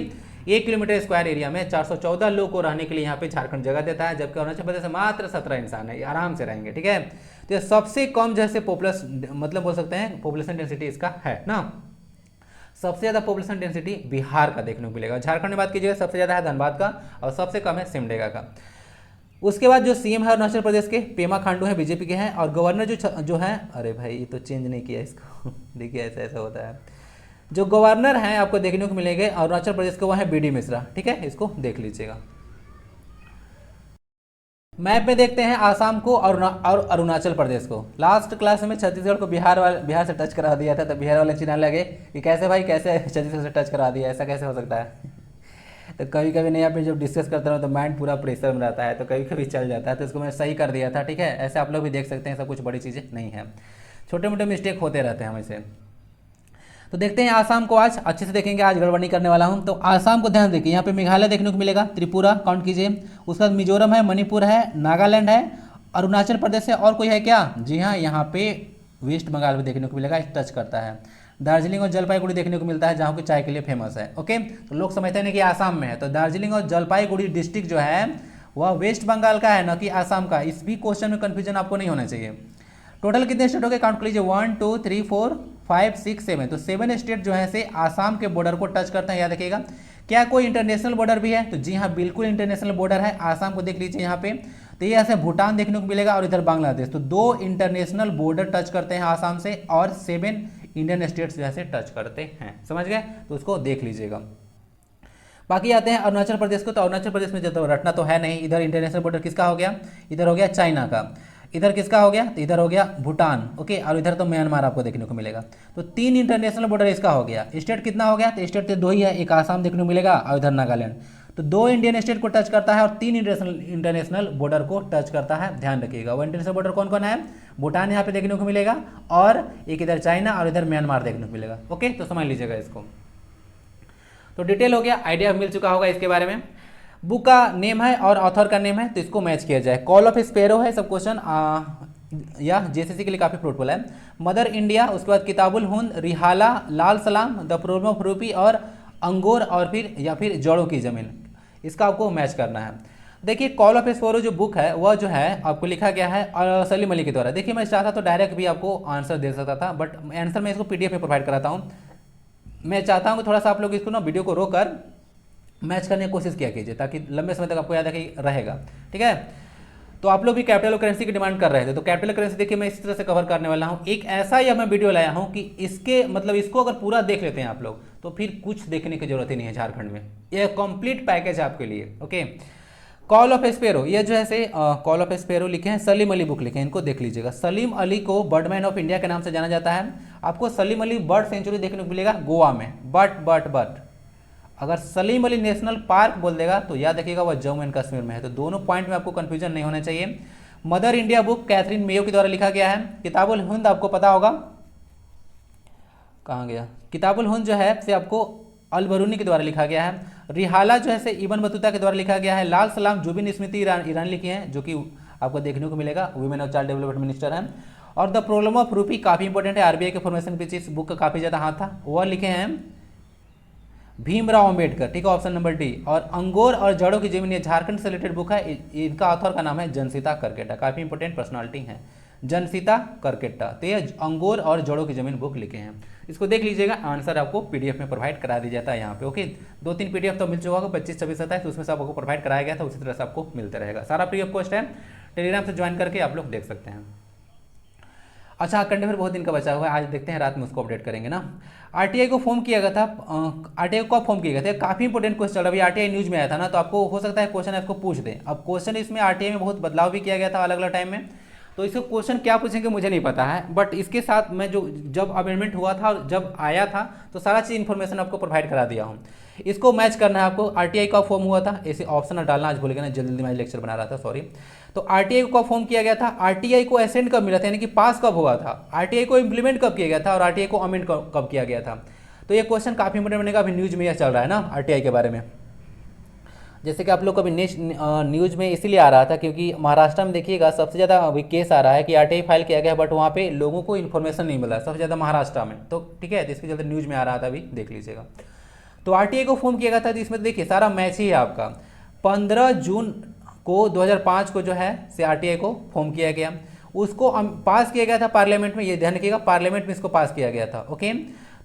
1 किलोमीटर स्क्वायर एरिया में 414 लोग को रहने के लिए यहाँ पे झारखंड जगह देता है, जबकि अरुणाचल प्रदेश में मात्र 17 इंसान है, आराम से रहेंगे। ठीक है, तो सबसे कम जैसे पॉपुलेशन, मतलब बोल सकते हैं पॉपुलेशन डेंसिटी इसका है ना। सबसे ज्यादा पॉपुलेशन डेंसिटी बिहार का देखने को मिलेगा। झारखंड में बात कीजिएगा सबसे ज्यादा है धनबाद का, और सबसे कम है सिमडेगा का। उसके बाद जो सीएम है अरुणाचल प्रदेश के पेमा खांडू है, बीजेपी के हैं, और गवर्नर जो है, अरे भाई ये तो चेंज नहीं किया इसको देखिए ऐसा होता है। जो गवर्नर हैं आपको देखने को मिलेंगे अरुणाचल प्रदेश के, वो है बीडी मिश्रा। ठीक है, इसको देख लीजिएगा। मैप में देखते हैं आसाम को और अरुणाचल प्रदेश को। लास्ट क्लास में छत्तीसगढ़ को बिहार से टच करा दिया था, तो बिहार वाले चिन्ह लगे कि कैसे भाई, कैसे छत्तीसगढ़ से टच करा दिया, ऐसा कैसे हो सकता है तो कभी कभी नहीं, आप जब डिस्कस करते रहो तो माइंड पूरा प्रेशर में रहता है, तो कभी कभी चल जाता है, तो इसको मैं सही कर दिया था। ठीक है, ऐसे आप लोग भी देख सकते हैं, सब कुछ बड़ी चीज़ें नहीं है, छोटे मोटे मिस्टेक होते रहते हैं हमेशा। तो देखते हैं आसाम को, आज अच्छे से देखेंगे, आज गड़बड़ नहीं करने वाला हूं। तो आसाम को ध्यान देखिए, यहाँ पे मेघालय देखने को मिलेगा, त्रिपुरा काउंट कीजिए, उसके बाद मिजोरम है, मणिपुर है, नागालैंड है, अरुणाचल प्रदेश है, और कोई है क्या? जी हाँ, यहाँ पे वेस्ट बंगाल भी देखने को मिलेगा, टच करता है। दार्जिलिंग और जलपाईगुड़ी देखने को मिलता है, जहाँ की चाय के लिए फेमस है। ओके, तो लोग समझते हैं कि आसाम में है, तो दार्जिलिंग और जलपाईगुड़ी डिस्ट्रिक्ट जो है वह वेस्ट बंगाल का है, न कि आसाम का। इस भी क्वेश्चन में कन्फ्यूजन आपको नहीं होना चाहिए। टोटल कितने स्टेट हो गए? काउंट कर लीजिए, 1 2 3 4 5 6 7, तो 7 स्टेट जो है से आसाम के बॉर्डर को टच करते हैं, याद रखिएगा। क्या कोई इंटरनेशनल बॉर्डर भी है? तो जी हाँ, बिल्कुल इंटरनेशनल बॉर्डर है आसाम को, देख लीजिए यहाँ पे। तो ये ऐसे भूटान देखने को मिलेगा, और इधर बांग्लादेश, तो 2 इंटरनेशनल बॉर्डर टच करते हैं आसाम से, और 7 इंडियन स्टेट्स जो है टच करते हैं, समझ गए? तो उसको देख लीजिएगा। बाकी आते हैं अरुणाचल प्रदेश को, तो अरुणाचल प्रदेश में जो रटना तो है नहीं, इधर इंटरनेशनल बॉर्डर किसका हो गया? इधर हो गया चाइना का, इधर किसका हो गया? तो इधर हो गया भूटान। ओके, और इधर तो म्यांमार आपको देखने को मिलेगा। तो 3 इंटरनेशनल बॉर्डर इसका हो गया। स्टेट कितना हो गया? तो स्टेट तो 2 ही है, एक आसाम देखने को मिलेगा और इधर नागालैंड। तो 2 इंडियन स्टेट को टच करता है और 3 इंटरनेशनल बॉर्डर को टच करता है, ध्यान रखिएगा। वो इंटरनेशनल बॉर्डर कौन कौन है? भूटान यहाँ पे देखने को मिलेगा और एक इधर चाइना और इधर म्यांमार देखने को मिलेगा। ओके, तो समझ लीजिएगा इसको। तो डिटेल हो गया, आइडिया मिल चुका होगा इसके बारे में। बुक का नेम है और ऑथर का नेम है, तो इसको मैच किया जाए। कॉल ऑफ स्पैरो है सब क्वेश्चन, या जेसीसी के लिए काफ़ी फ्रूटफुल है। मदर इंडिया, उसके बाद किताबुल हिंद, रिहाला, लाल सलाम, द प्रॉब्लम ऑफ रूपी और अंगूर और फिर जड़ों की ज़मीन, इसका आपको मैच करना है। देखिए कॉल ऑफ स्पैरो जो बुक है वह जो है आपको लिखा गया है सलीम अली के द्वारा। देखिए मैं चाहता तो डायरेक्ट भी आपको आंसर दे सकता था, बट आंसर मैं इसको पीडीएफ में प्रोवाइड कराता हूँ। मैं चाहता हूँ कि थोड़ा सा आप लोग इसको ना वीडियो को रोककर मैच करने की कोशिश किया कीजिए, ताकि लंबे समय तक आपको याद रहेगा। ठीक है, तो आप लोग भी कैपिटल करेंसी की डिमांड कर रहे थे, तो कैपिटल करेंसी देखिए मैं इस तरह से कवर करने वाला हूँ। एक ऐसा यह मैं वीडियो लाया हूँ कि इसके मतलब इसको अगर पूरा देख लेते हैं आप लोग तो फिर कुछ देखने की जरूरत ही नहीं है झारखंड में। यह कंप्लीट पैकेज आपके लिए। ओके, कॉल ऑफ स्पैरो, ये जो है से कॉल ऑफ स्पैरो लिखे हैं, सलीम अली बुक लिखे हैं, इनको देख लीजिएगा। सलीम अली को बर्डमैन ऑफ इंडिया के नाम से जाना जाता है। आपको सलीम अली बर्ड सेंचुरी देखने को मिलेगा गोवा में, बट अगर सलीम अली नेशनल पार्क बोल देगा तो याद रखिएगा वह जम्मू एंड कश्मीर में है। तो दोनों पॉइंट में आपको कंफ्यूजन नहीं होना चाहिए। Mother India book Catherine Mayo के द्वारा लिखा गया है। किताबुल हिंद आपको पता होगा, कहाँ गया? किताबुल हिंद जो है से आपको अल बरूनी के द्वारा लिखा गया है। रिहाला जो है से इब्न बतूता के द्वारा लिखा गया है। लाल सलाम जुबिन स्मृति ईरानी लिखी है, जो कि आपको देखने को मिलेगा, वुमेन और चाइल्ड डेवलपमेंट मिनिस्टर हैं। और द प्रॉब्लम ऑफ रूपी काफ़ी इंपॉर्टेंट है, आरबीआई के फॉर्मेशन पीछे इस बुक का काफ़ी ज़्यादा हाथ था, वह लिखे हैं भीमराव अंबेडकर। ठीक है, ऑप्शन नंबर डी। और अंगूर और जड़ों की जमीन, ये झारखंड से रिलेटेड बुक है, इनका ऑथर का नाम है जनसीता करकेटा, काफ़ी इंपॉर्टेंट पर्सनालिटी है जनसीता करकेटा। तो ये अंगूर और जड़ों की जमीन बुक लिखे हैं, इसको देख लीजिएगा। आंसर आपको पीडीएफ में प्रोवाइड करा दिया जाता है यहाँ पे। ओके, 2-3 पीडीएफ तो मिल चुका होगा, 25, 26, 27, तो उसमें से आपको प्रोवाइड कराया गया था, उसी तरह से आपको मिलता रहेगा। सारा फ्री ऑफ कॉस्ट है, टेलीग्राम से ज्वाइन करके आप लोग देख सकते हैं। अच्छा, कंटेंट फिर बहुत दिन का बचा हुआ है, आज देखते हैं रात में उसको अपडेट करेंगे ना। आरटीआई को फॉर्म किया गया था, आरटीआई को कब फॉर्म किया गया था? काफ़ी इंपॉर्टेंट क्वेश्चन, अभी आरटीआई न्यूज में आया था ना, तो आपको हो सकता है क्वेश्चन आपको पूछ दें। अब क्वेश्चन इसमें आरटीआई में बहुत बदलाव भी किया गया था अलग अलग टाइम में, तो इसको क्वेश्चन क्या पूछेंगे मुझे नहीं पता है, बट इसके साथ मैं जो जब अमेंडमेंट हुआ था और जब आया था तो सारा चीज़ इन्फॉर्मेशन आपको प्रोवाइड करा दिया हूँ। इसको मैच करना है आपको। आरटीआई का फॉर्म हुआ था, ऐसे ऑप्शन डालना आज भूल गया ना, जल्दी मैं लेक्चर बना रहा था, सॉरी। तो आरटीआई को कब फॉर्म किया गया था, आरटीआई को एसेंट कब मिला था, यानी कि पास कब हुआ था, आरटीआई को इम्प्लीमेंट कब किया गया था और आरटीआई को अमेंड कब किया गया था। तो ये क्वेश्चन काफ़ी इंपॉर्टेंट बनेगा, अभी न्यूज में यह चल रहा है ना आरटीआई के बारे में। जैसे कि आप लोग को अभी न्यूज में इसीलिए आ रहा था क्योंकि महाराष्ट्र में देखिएगा सबसे ज़्यादा अभी केस आ रहा है कि आरटीआई फाइल किया गया, बट वहाँ पे लोगों को इन्फॉर्मेशन नहीं मिला सबसे ज़्यादा महाराष्ट्र में। तो ठीक है, तो इसके चलते न्यूज में आ रहा था, अभी देख लीजिएगा। तो आरटीआई को फॉर्म किया गया था, तो इसमें देखिए सारा मैच ही है आपका। 15 जून को 2005 को जो है से आरटीआई को फॉर्म किया गया, उसको पास किया गया था पार्लियामेंट में, ये ध्यान रखिएगा पार्लियामेंट में इसको पास किया गया था। ओके,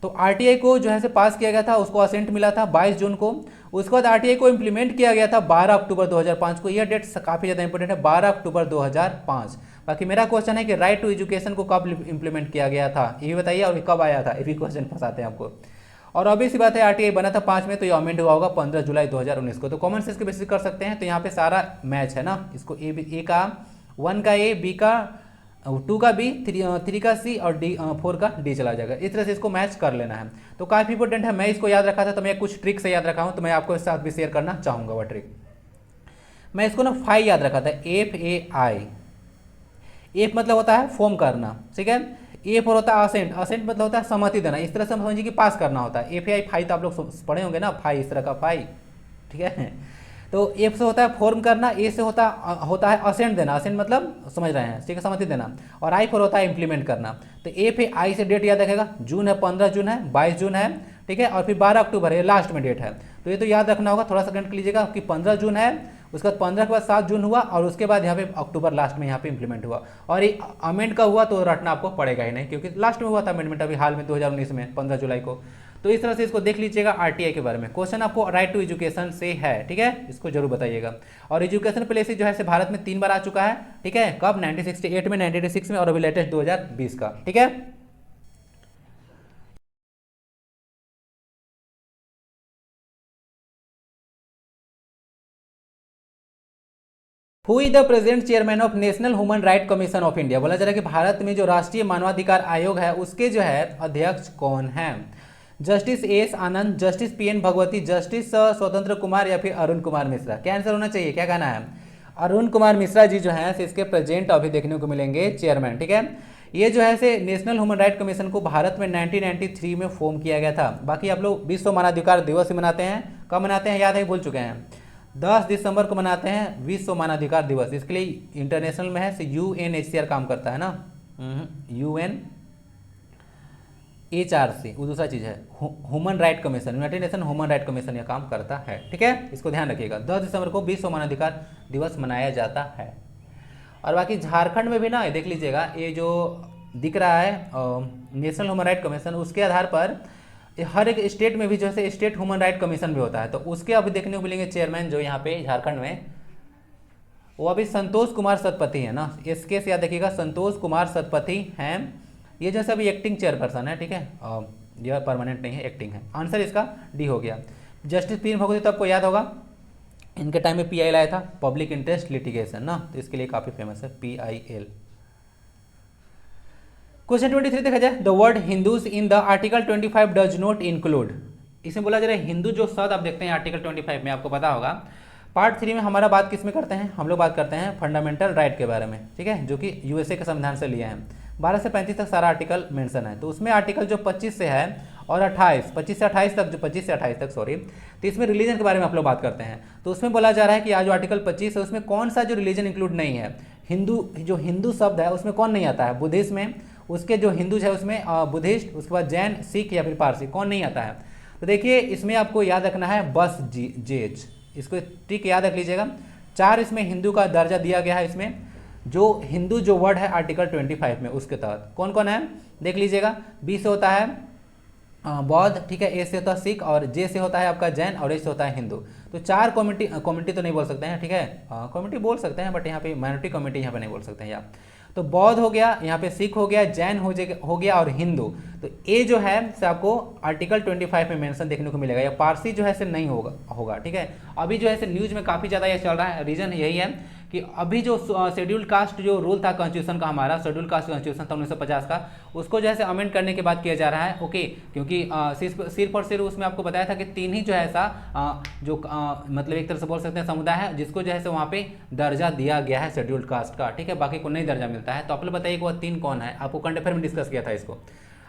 तो आरटीआई को जो है से पास किया गया था, उसको असेंट मिला था 22 जून को। उसके बाद आरटीआई को इम्प्लीमेंट किया गया था 12 अक्टूबर 2005 को। यह डेट काफ़ी ज़्यादा इंपॉर्टेंट है, 12 अक्टूबर 2005। बाकी मेरा क्वेश्चन है कि राइट टू एजुकेशन को कब इंप्लीमेंट किया गया था, ये भी बताइए, और कब आया था, ये भी क्वेश्चन फंसाते हैं आपको। और अभी सी बात है आरटीआई बना था 5 में, तो ये अमेंड हुआ होगा 15 जुलाई 2019 को। तो कॉमन सेंस के बेसिस कर सकते हैं, तो यहाँ पे सारा मैच है ना, इसको ए का 1 का ए, बी का 2 का बी, 3 का सी और डी 4 का डी चला जाएगा। इस तरह से इसको मैच कर लेना है। तो काफ़ी इंपॉर्टेंट है, मैं इसको याद रखा था, तो मैं कुछ ट्रिक से याद रखा हूँ, तो मैं आपको इस साथ भी शेयर करना चाहूँगा। वह ट्रिक मैं इसको ना फाई याद रखा था, FAI। एफ मतलब होता है फॉर्म करना, ठीक है। ए पर होता है असेंट, असेंट मतलब होता है सहमति देना, इस तरह से हम समझिए कि पास करना होता है। FAI फाई तो आप लोग पढ़े होंगे ना, फाई इस तरह का फाई, ठीक है। तो एफ से होता है फॉर्म करना, ए से होता है असेंट देना, असेंट मतलब समझ रहे हैं, ठीक है, सहमति देना, और आई पर होता है इम्प्लीमेंट करना। तो FAI से डेट याद रखेगा, जून है, 15 जून है, 22 जून है, ठीक है, और फिर 12 अक्टूबर है, लास्ट में डेट है। तो ये तो याद रखना होगा, थोड़ा सा कनेक्ट लीजिएगा कि 15 जून है, उसके बाद 15 के बाद 7 जून हुआ, और उसके बाद यहाँ पे अक्टूबर लास्ट में यहाँ पे इंप्लीमेंट हुआ। और ये अमेंड का हुआ तो रटना आपको पड़ेगा ही नहीं, क्योंकि लास्ट में हुआ था अमेंडमेंट अभी हाल में 2019 में 15 जुलाई को। तो इस तरह से इसको देख लीजिएगा आरटीआई के बारे में। क्वेश्चन आपको राइट टू एजुकेशन से है, ठीक है, इसको जरूर बताइएगा। और एजुकेशन पॉलिसी जो है से भारत में 3 बार आ चुका है, ठीक है, कब 1968 में, 1986 में, और अभी लेटेस्ट 2020 का, ठीक है। Who is the present chairman of national human right commission of India. बोला जा रहा है कि भारत में जो राष्ट्रीय मानवाधिकार आयोग है उसके जो है अध्यक्ष कौन है। Justice S Anand, justice P N Bhagwati, justice Swatanter Kumar या फिर अरुण कुमार मिश्रा? क्या आंसर होना चाहिए, क्या कहना है? अरुण कुमार मिश्रा जी जो हैं इसके प्रेजेंट अभी देखने को मिलेंगे चेयरमैन। ठीक है, ये जो है से नेशनल ह्यूमन राइट कमीशन को भारत में 1993 में फॉर्म किया गया था। बाकी आप लोग विश्व मानवाधिकार दिवस ही मनाते हैं, कब मनाते हैं याद है, भूल चुके हैं, 10 दिसंबर को मनाते हैं विश्व मानवाधिकार दिवस। इसके लिए इंटरनेशनल में है UNHCR काम करता है ना, UNHRC, वो दूसरा चीज़ है human right commission, United nation human right commission यह काम करता है। ठीक है, इसको ध्यान रखिएगा, 10 दिसंबर को विश्व मानवाधिकार दिवस मनाया जाता है। और बाकी झारखंड में भी ना देख लीजिएगा, ये जो दिख रहा है नेशनल ह्यूमन राइट कमीशन, उसके आधार पर हर एक स्टेट में भी जो है स्टेट ह्यूमन राइट कमीशन भी होता है। तो उसके अभी देखने को मिलेंगे चेयरमैन जो यहाँ पे झारखंड में, वो अभी संतोष कुमार सतपथी है ना, इसके से याद देखिएगा, संतोष कुमार सतपथी हैं। ये जैसे अभी एक्टिंग चेयरपर्सन है। ठीक है, यह परमानेंट नहीं है, एक्टिंग है। आंसर इसका डी हो गया। जस्टिस पी एन भगवती तो आपको याद होगा, इनके टाइम में PIL आया था, पब्लिक इंटरेस्ट लिटिगेशन ना, तो इसके लिए काफ़ी फेमस है PIL। क्वेश्चन 23 देखा जाए, the word Hindus in the article 25 does not include. इसमें बोला जा रहा है हिंदू जो शब्द आप देखते हैं आर्टिकल 25 में, आपको पता होगा पार्ट 3 में हमारा बात किस में करते हैं, हम लोग बात करते हैं फंडामेंटल राइट के बारे में। ठीक है, जो कि USA के संविधान से लिया है। 12 से 35 तक सारा आर्टिकल मेंशन है। तो उसमें आर्टिकल जो 25 से है और 25 से 28 तक, जो 25 से 28 तक सॉरी, तो इसमें रिलीजन के बारे में आप लोग बात करते हैं। तो उसमें बोला जा रहा है कि आज जो आर्टिकल 25 है उसमें कौन सा जो रिलीजन इंक्लूड नहीं है, हिंदू, जो हिंदू शब्द है उसमें कौन नहीं आता है, बुद्धिस्ट में, उसके जो हिंदूज है उसमें बुद्धिस्ट, उसके बाद जैन, सिख या फिर पारसी, कौन नहीं आता है। तो देखिए इसमें आपको याद रखना है बस जेज, इसको ठीक याद रख लीजिएगा। 4 इसमें हिंदू का दर्जा दिया गया है। इसमें जो हिंदू जो वर्ड है आर्टिकल 25 में, उसके तहत कौन कौन है देख लीजिएगा। बी से होता है बौद्ध, ठीक है, ए से होता है सिख, और जे से होता है आपका जैन, और ए से होता है हिंदू। तो 4 कम्युनिटी तो नहीं बोल सकते हैं। ठीक है, कम्युनिटी बोल सकते हैं बट यहाँ पे माइनॉरिटी कम्युनिटी यहाँ पे नहीं बोल सकते हैं या। तो बौद्ध हो गया, यहाँ पे सिख हो गया, जैन हो गया और हिंदू। तो ये जो है से आपको आर्टिकल 25 में मेंशन देखने को मिलेगा। या पारसी जो है से नहीं होगा। ठीक है, अभी जो है से न्यूज में काफ़ी ज़्यादा ये चल रहा है। रीज़न यही है कि अभी जो शेड्यूल कास्ट जो रूल था कॉन्स्टिट्यूशन का, हमारा शेड्यूल कास्ट कॉन्स्टिट्यूशन था 1950 का, उसको जो है अमेंड करने के बाद किया जा रहा है। ओके, क्योंकि सिर्फ और सिर्फ उसमें आपको बताया था कि 3 ही जो है ऐसा जो मतलब एक तरह से बोल सकते हैं समुदाय है जिसको जो है वहाँ पे दर्जा दिया गया है शेड्यूल कास्ट का। ठीक है, बाकी को नहीं दर्जा मिलता है। तो आप लोग बताइए कि वह 3 कौन है, आपको करंट अफेयर में डिस्कस किया था इसको।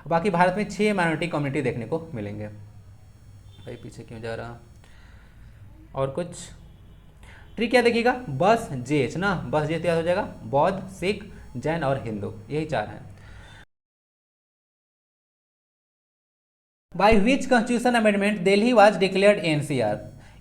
बाकी भारत में 6 माइनॉरिटी कम्युनिटी देखने को मिलेंगे। भाई पीछे क्यों जा रहा, और कुछ ट्रिक क्या देखिएगा, बस जेच ना, बस जेच याद हो जाएगा, बौद्ध, सिख, जैन और हिंदू, यही 4 हैं। By which constitution amendment Delhi was declared NCR।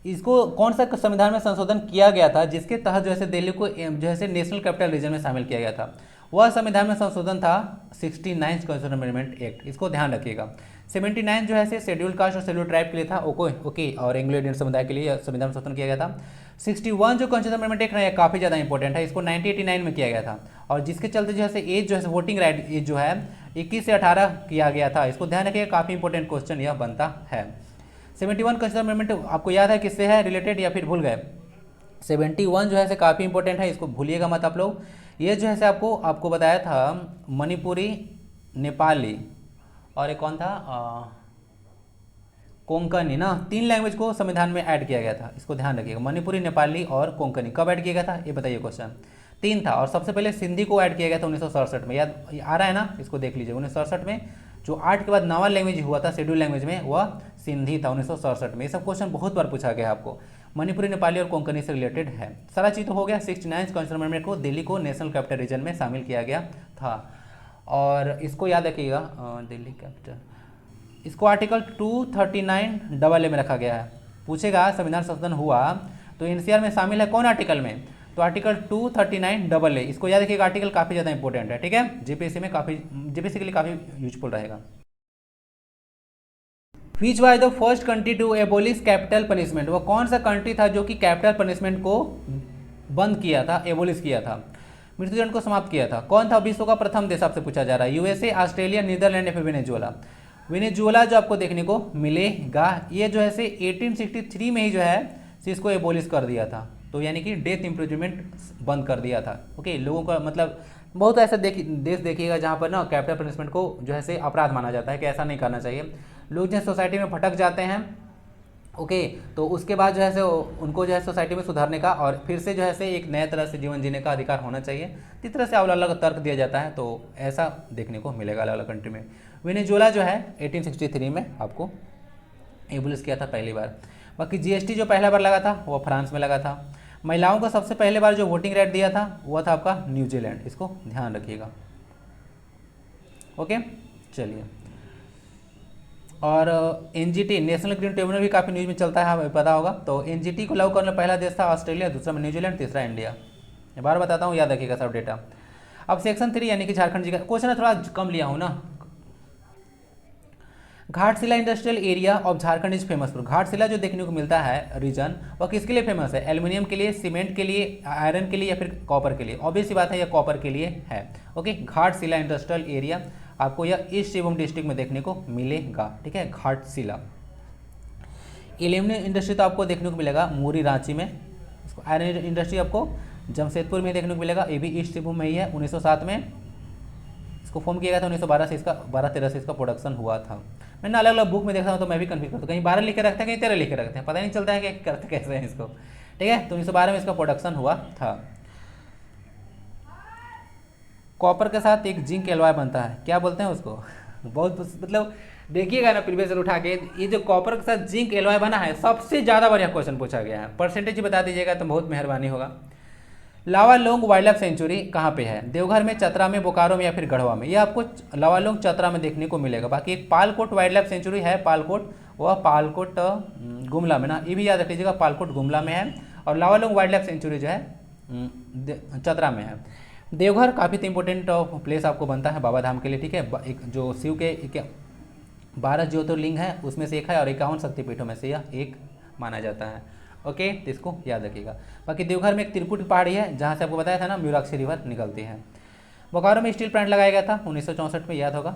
इसको कौन सा संविधान में संशोधन किया गया था जिसके तहत जो है दिल्ली को जो है नेशनल कैपिटल रीजन में शामिल किया गया था। वह संविधान में संशोधन था 69 कॉन्स्टिट्यूशन अमेंडमेंट एक्ट। इसको ध्यान रखिएगा। 79 जो है शेड्यूल कास्ट और शेड्यूल ट्राइब के लिए था, ओके, और एंग्लो इंडियन समुदाय के लिए संविधान संशोधन किया गया था। 61 जो कॉन्स्टिट्यूशन अमेंडमेंट एक्ट है काफ़ी ज़्यादा इंपॉर्टेंट है, इसको 1989 में किया गया था, और जिसके चलते जो है एज जो है वोटिंग राइट एज जो है 21 से 18 किया गया था। इसको ध्यान रखिएगा, काफ़ी इंपॉर्टेंट क्वेश्चन यह बनता है। 71 कॉन्स्टिट्यूशन अमेंडमेंट आपको याद है किससे है रिलेटेड या फिर भूल गए? 71 जो है काफ़ी इंपॉर्टेंट है, इसको भूलिएगा मत आप लोग। ये जो है आपको बताया था मणिपुरी, नेपाली और एक कौन था कोंकणी ना, 3 लैंग्वेज को संविधान में ऐड किया गया था। इसको ध्यान रखिएगा, मणिपुरी, नेपाली और कोंकणी कब ऐड किया गया था ये बताइए क्वेश्चन। 3 था, और सबसे पहले सिंधी को ऐड किया गया था 1967 में, याद आ रहा है ना, इसको देख लीजिए। 1967 में जो 8 के बाद नवा लैंग्वेज हुआ था शेड्यूल लैंग्वेज में, वह सिंधी था 1967 में। ये सब क्वेश्चन बहुत बार पूछा गया आपको, मणिपुरी, नेपाली और कोंकणी से रिलेटेड है। सारा चीज़ तो हो गया। 69 कॉन्स्टिट्यूशन अमेंडमेंट को दिल्ली को नेशनल कैपिटल रीजन में शामिल किया गया था, और इसको याद रखिएगा दिल्ली कैपिटल, इसको आर्टिकल 239 में रखा गया है। पूछेगा संविधान संशोधन हुआ तो NCR में शामिल है कौन आर्टिकल में, तो आर्टिकल 239 इसको याद रखिएगा। आर्टिकल काफ़ी ज़्यादा इंपॉर्टेंट है। ठीक है, जीपीएससी के लिए काफ़ी यूजफुल रहेगा। Which was the first country to abolish capital punishment. वो कौन सा कंट्री था जो कि कैपिटल पनिशमेंट को बंद किया था, एबोलिश किया था, मृत्युदंड को समाप्त किया था? कौन था विश्व का प्रथम देश आपसे पूछा जा रहा है? USA, ऑस्ट्रेलिया, नीदरलैंड या फिर वेनेजुएला? वेनेजुएला जो आपको देखने को मिलेगा, ये जो है 1863 में ही जो है इसको एबोलिश कर दिया था। तो यानी कि डेथ इम्प्रिजनमेंट बंद कर दिया था। ओके, लोगों का मतलब बहुत ऐसा देश देखिएगा जहाँ पर ना कैपिटल पनिशमेंट को जो है अपराध माना जाता है कि ऐसा नहीं करना चाहिए। लोग जो है सोसाइटी में भटक जाते हैं। ओके, तो उसके बाद जो है से उनको जो है सोसाइटी में सुधारने का और फिर से जो है से एक नए तरह से जीवन जीने का अधिकार होना चाहिए। इस तरह से अलग अलग तर्क दिया जाता है, तो ऐसा देखने को मिलेगा अलग अलग कंट्री में। वेनेजुएला जो है 1863 में आपको एबुलिश किया था पहली बार। बाकी जीएसटी जो पहला बार लगा था वो फ्रांस में लगा था। महिलाओं को सबसे पहले बार जो वोटिंग राइट दिया था वो था आपका न्यूजीलैंड, इसको ध्यान रखिएगा। ओके, चलिए। और एनजीटी नेशनल ग्रीन ट्रिब्यूनल भी काफ़ी न्यूज़ में चलता है, हमें पता होगा। तो एनजीटी को लागू करने वाला पहला देश था ऑस्ट्रेलिया, दूसरा में न्यूजीलैंड, तीसरा इंडिया। बार बताता हूँ, याद रखिएगा सब डेटा। अब सेक्शन 3 यानी कि झारखंड जी का क्वेश्चन है, थोड़ा कम लिया हूँ ना। Ghatshila industrial area of Jharkhand is famous for. Ghatshila जो देखने को मिलता है रीजन, वह किसके लिए फेमस है? एल्यूमिनियम के लिए, सीमेंट के लिए, आयरन के लिए या फिर कॉपर के लिए? ऑब्वियस सी बात है, यह कॉपर के लिए है। ओके, घाटशिला इंडस्ट्रियल एरिया आपको यह ईस्ट सिंहभूम डिस्ट्रिक्ट में देखने को मिलेगा। ठीक है, घाटशिला। एल्यूमिनियम इंडस्ट्री तो आपको देखने को मिलेगा मुरी रांची में। आयरन इंडस्ट्री आपको जमशेदपुर में देखने को मिलेगा, ये भी ईस्ट सिंहभूम में ही है। 1907 में इसको फॉर्म किया गया था, 1912 से इसका 12-13 से इसका प्रोडक्शन हुआ था। मैंने अलग अलग बुक में देखा हूँ तो मैं भी कन्फ्यूज करता हूँ, कहीं 12 लिख के रखते हैं, कहीं 13 लिख के रखते हैं, पता नहीं चलता है कि करते कैसे हैं इसको। ठीक है, तो 1912 में इसका प्रोडक्शन हुआ था। कॉपर के साथ एक जिंक एलॉय बनता है, क्या बोलते हैं उसको? बहुत मतलब देखिएगा ना प्रीवियस ईयर उठा के, ये जो कॉपर के साथ जिंक एलॉय बना है सबसे ज़्यादा बढ़िया क्वेश्चन पूछा गया है। परसेंटेज बता दीजिएगा तो बहुत मेहरबानी होगा। लावालोंग वाइल्ड लाइफ सेंचुरी कहाँ पे है? देवघर में, चतरा में, बोकारो में या फिर गढ़वा में? ये आपको लावालोंग चतरा में देखने को मिलेगा। बाकी एक पालकोट वाइल्ड लाइफ सेंचुरी है, पालकोट, वह पालकोट गुमला में ना, ये भी याद रख लीजिएगा, पालकोट गुमला में है। और लावालोंग वाइल्ड लाइफ सेंचुरी जो है चतरा में है। देवघर काफ़ी इंपॉर्टेंट प्लेस आपको बनता है बाबा धाम के लिए। ठीक है, एक जो शिव के 12 ज्योतिर्लिंग है उसमें से एक है और 51 शक्तिपीठों में से यह एक माना जाता है। ओके, तो इसको याद रखिएगा। बाकी देवघर में एक त्रिकुट पहाड़ी है जहाँ से आपको बताया था ना म्यूराक्षी रिवर निकलती है। बोकारो में स्टील प्लांट लगाया गया था 1964 में, याद होगा।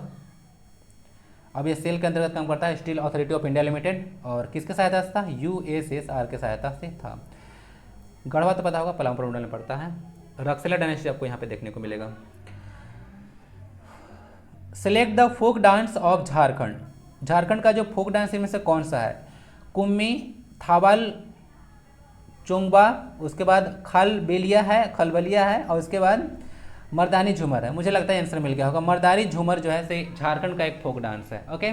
अब ये सेल के अंतर्गत काम करता है, steel authority of India limited. और किसके सहायता से था? USSR के सहायता से था। गढ़वा तो पता होगा, पलामू मंडल में पड़ता है। रक्सला डायनेस्टी आपको यहाँ पे देखने को मिलेगा। Select the folk dance of Jharkhand. Jharkhand का जो फोक डांस इनमें से कौन सा है? कुम्मी, थावल, चोंगबा, उसके बाद खलबेलिया है और उसके बाद मर्दानी झूमर है। मुझे लगता है आंसर मिल गया होगा। मर्दानी झूमर जो है से झारखंड का एक फोक डांस है। ओके,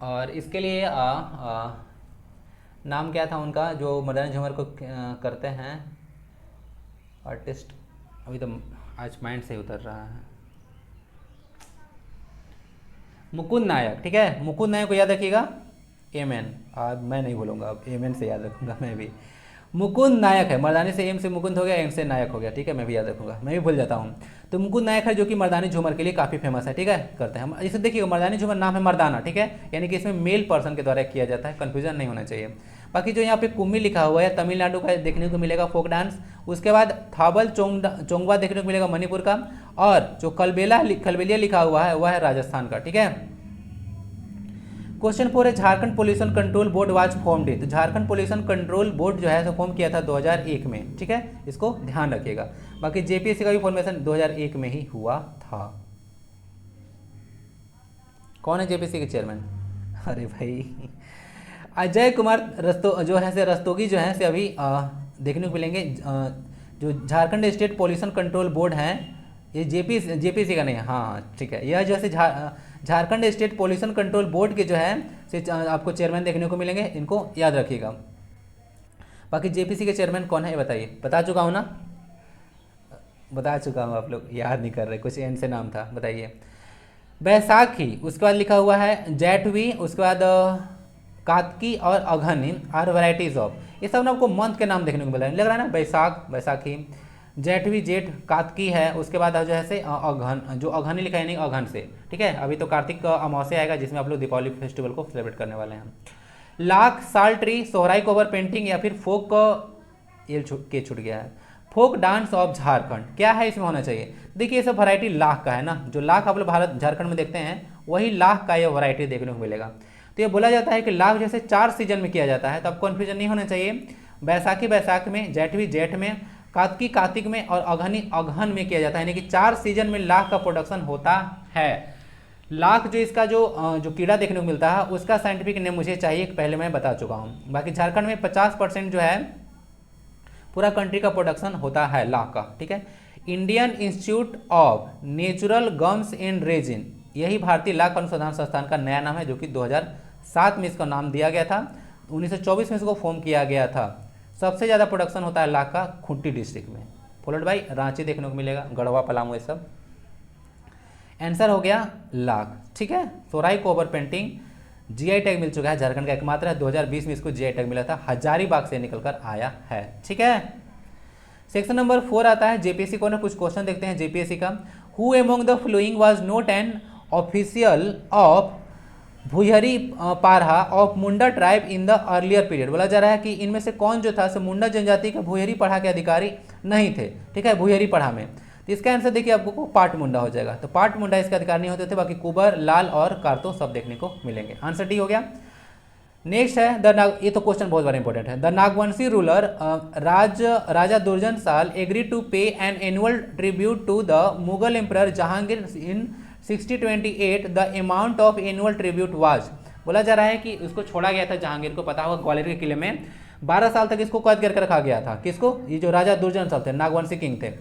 और इसके लिए नाम क्या था उनका जो मर्दानी झूमर को करते हैं आर्टिस्ट? अभी तो आज माइंड से उतर रहा है। मुकुंद नायक। ठीक है, मुकुंद नायक को याद रखिएगा। एमएन, आज मैं नहीं बोलूँगा, अब एमएन से याद रखूँगा मैं भी। मुकुंद नायक है, मर्दानी से एम से मुकुंद हो गया, एम से नायक हो गया। ठीक है, मैं भी याद रखूँगा, मैं भी भूल जाता हूँ। तो मुकुंद नायक है जो कि मर्दानी झूमर के लिए काफ़ी फेमस है। ठीक है, करते हैं हम इसे। देखिएगा, मर्दानी झूमर नाम है मर्दाना। ठीक है, यानी कि इसमें मेल पर्सन के द्वारा किया जाता है, कन्फ्यूजन नहीं होना चाहिए। बाकी जो यहाँ पे कुम्मी लिखा हुआ है तमिलनाडु का देखने को मिलेगा फोक डांस। उसके बाद थावल चोंगवा देखने को मिलेगा मणिपुर का। और जो खलबेलिया लिखा हुआ है वह है राजस्थान का। ठीक है, क्वेश्चन 4 है Jharkhand pollution control board was formed. तो झारखंड पोल्यूशन कंट्रोल बोर्ड जो है सो फॉर्म किया था 2001 में। ठीक है, इसको ध्यान रखिएगा। बाकी जेपीएससी का भी फॉर्मेशन 2001 में ही हुआ था। कौन है जेपीएससी के चेयरमैन? अरे भाई अजय कुमार जो है से रस्तोगी जो है से अभी देखने को मिलेंगे। जो Jharkhand state pollution control board है ये जेपीसी का नहीं है। हाँ ठीक है, यह जैसे Jharkhand state pollution control board के जो है से आपको चेयरमैन देखने को मिलेंगे, इनको याद रखिएगा। बाकी जेपीसी के चेयरमैन कौन है ये बताइए। बता चुका हूँ ना, बता चुका हूँ, आप लोग याद नहीं कर रहे, कुछ एन से नाम था, बताइए। बैसाखी, उसके बाद लिखा हुआ है जैठवी, उसके बाद कार्तिकी और अघनी आर वैराइटीज ऑफ। ये सब ना आपको मंथ के नाम देखने को मिल रहा है, लग रहा है ना, बैसाखी, जेठवी जेठ, कार्तिकी है, उसके बाद जो है से अघन, जो अघनी लिखा है नहीं अघन से। ठीक है, अभी तो कार्तिक का अमावस्या आएगा जिसमें आप लोग दीपावली फेस्टिवल को सेलिब्रेट करने वाले हैं। लाख, साल ट्री, सोहराई कोवर पेंटिंग या फिर फोक ये छूट गया है। फोक डांस ऑफ झारखंड क्या है इसमें होना चाहिए। देखिए ये सब वैरायटी लाख का है ना, जो लाख आप लोग भारत झारखंड में देखते हैं वही लाख का ये वैरायटी देखने को मिलेगा। तो ये बोला जाता है कि लाख जैसे 4 सीजन में किया जाता है, तो आपको कन्फ्यूजन नहीं होना चाहिए। बैसाखी बैसाख में, जेठवी जेठ में, कार्तिकी कार्तिक में और अघनी अघन में किया जाता है, यानी कि 4 सीजन में लाख का प्रोडक्शन होता है। लाख जो इसका जो कीड़ा देखने को मिलता है उसका साइंटिफिक नेम मुझे चाहिए, पहले मैं बता चुका हूँ। बाकी झारखंड में 50% जो है पूरा कंट्री का प्रोडक्शन होता है लाख का, ठीक है। Indian institute of natural gums and resin, यही भारतीय लाख अनुसंधान संस्थान का नया नाम है, जो कि 2007 में इसका नाम दिया गया था। 1924 में इसको फॉर्म किया गया था। सबसे ज़्यादा प्रोडक्शन होता है लाख का खूंटी डिस्ट्रिक्ट में, फॉलोड बाई रांची देखने को मिलेगा, गढ़वा, पलामू, ये सब। आंसर हो गया लाख, ठीक है। सोराई कोबर पेंटिंग जीआई टैग मिल चुका है, झारखंड का एकमात्र है। 2020 में इसको जीआई टैग मिला था, हजारीबाग से निकलकर आया है, ठीक है। सेक्शन नंबर 4 आता है जेपीएससी को ना, कुछ क्वेश्चन देखते हैं जेपीएससी का। Who among the following was not an official of Bhuinhari Pahra of Munda tribe in the earlier period. बोला जा रहा है कि इनमें से कौन जो था सो मुंडा जनजाति के भुयहरी पढ़ा के अधिकारी नहीं थे, ठीक है, भुयहरी पढ़ा में। तो इसका आंसर देखिए आपको पाट मुंडा हो जाएगा। तो पाट मुंडा इसके अधिकार नहीं होते थे, बाकी कुबर, लाल और कारतो सब देखने को मिलेंगे। आंसर डी हो गया। नेक्स्ट है ये तो क्वेश्चन बहुत बड़ा इंपॉर्टेंट है। The Nagvanshi ruler Raja Durjan Sal agree to pay an annual tribute to the Mughal emperor Jahangir in 1628। The amount of annual tribute was. बोला जा रहा है कि उसको छोड़ा गया था जहांगीर को, पता होगा ग्वालियर के किले में 12 साल तक इसको कैद करके रखा गया था। किसको? ये जो राजा दुर्जन साल थे, नागवंशी किंग थे।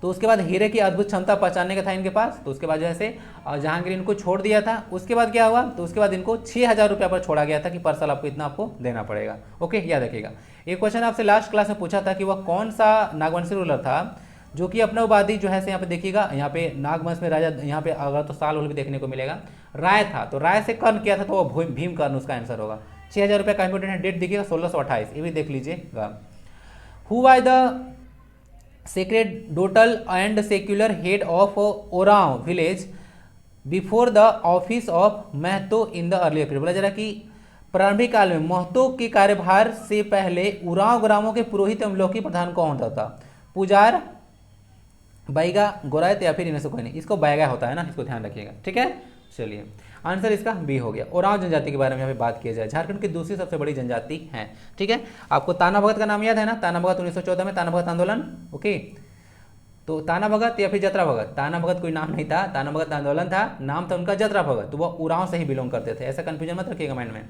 तो उसके बाद हीरे की अद्भुत क्षमता पहचानने का था इनके पास, तो उसके बाद जैसे जहांगीर इनको छोड़ दिया था। उसके बाद क्या हुआ? तो उसके बाद इनको 6000 रुपया पर छोड़ा गया था कि पर साल आपको इतना आपको देना पड़ेगा। ओके, याद रखिएगा। एक क्वेश्चन आपसे लास्ट क्लास में पूछा था कि वह कौन सा नागवंशी रूलर था जो कि अपना उपाधि जो है यहाँ पे देखिएगा, यहाँ पे नागवंश में राजा, यहाँ पे अगर तो साल भी देखने को मिलेगा, राय था। तो राय से कर्ण किया था, तो वो भीम कर्ण उसका आंसर होगा। 6000 रुपया का इंपोर्टेंट है। डेट देखिएगा 1628, ये भी देख लीजिएगा। Who was the sacerdotal and secular head of Oraon village before the office of Mahto in the earlier period. बोला जा रहा कि प्रारंभिक काल में महतो के कार्यभार से पहले उरांव ग्रामों के पुरोहित एवं लौकी प्रधान कौन होता था? पुजार, बैगा, गोरायत या फिर इनमें से कोई नहीं। इसको बैगा होता है ना, इसको ध्यान रखिएगा, ठीक है। चलिए आंसर इसका बी हो गया। ओरांव जनजाति के बारे में यहाँ पे बात किया जाए, झारखंड की दूसरी सबसे बड़ी जनजाति है, ठीक है। आपको ताना भगत का नाम याद है ना? ताना भगत 1914 में ताना भगत आंदोलन, ओके। तो ताना भगत या फिर जतरा भगत, ताना भगत कोई नाम नहीं था, ताना भगत आंदोलन था, नाम था उनका जतरा भगत। तो वो उरांव से ही बिलोंग करते थे, ऐसा कंफ्यूजन मत रखिएगा माइंड में।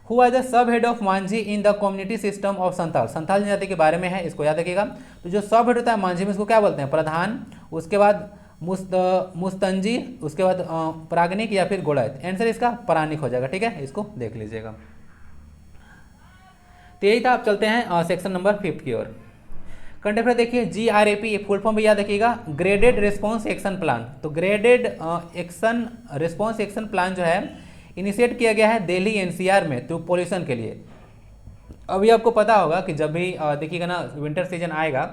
Who are the sub head of Manjhi in the community system of Santhal. Santhal जनजाति के बारे में है, इसको याद रखिएगा। तो जो सब हेड होता है मांझी में, इसको क्या बोलते हैं? प्रधान, उसके बाद मुस्तंजी, उसके बाद प्रागनिक या फिर गोड़ायत। आंसर इसका परानिक हो जाएगा, ठीक है, इसको देख लीजिएगा। तो यही था। आप चलते हैं सेक्शन नंबर 5 की ओर। करंट अफेयर देखिए, GRAP फुल फॉर्म भी याद रखिएगा, ग्रेडेड रिस्पॉन्स एक्शन प्लान। तो graded action response action plan जो है इनिशिएट किया गया है दिल्ली NCR में तो पोल्यूशन के लिए। अभी आपको पता होगा कि जब भी देखिएगा ना विंटर सीजन आएगा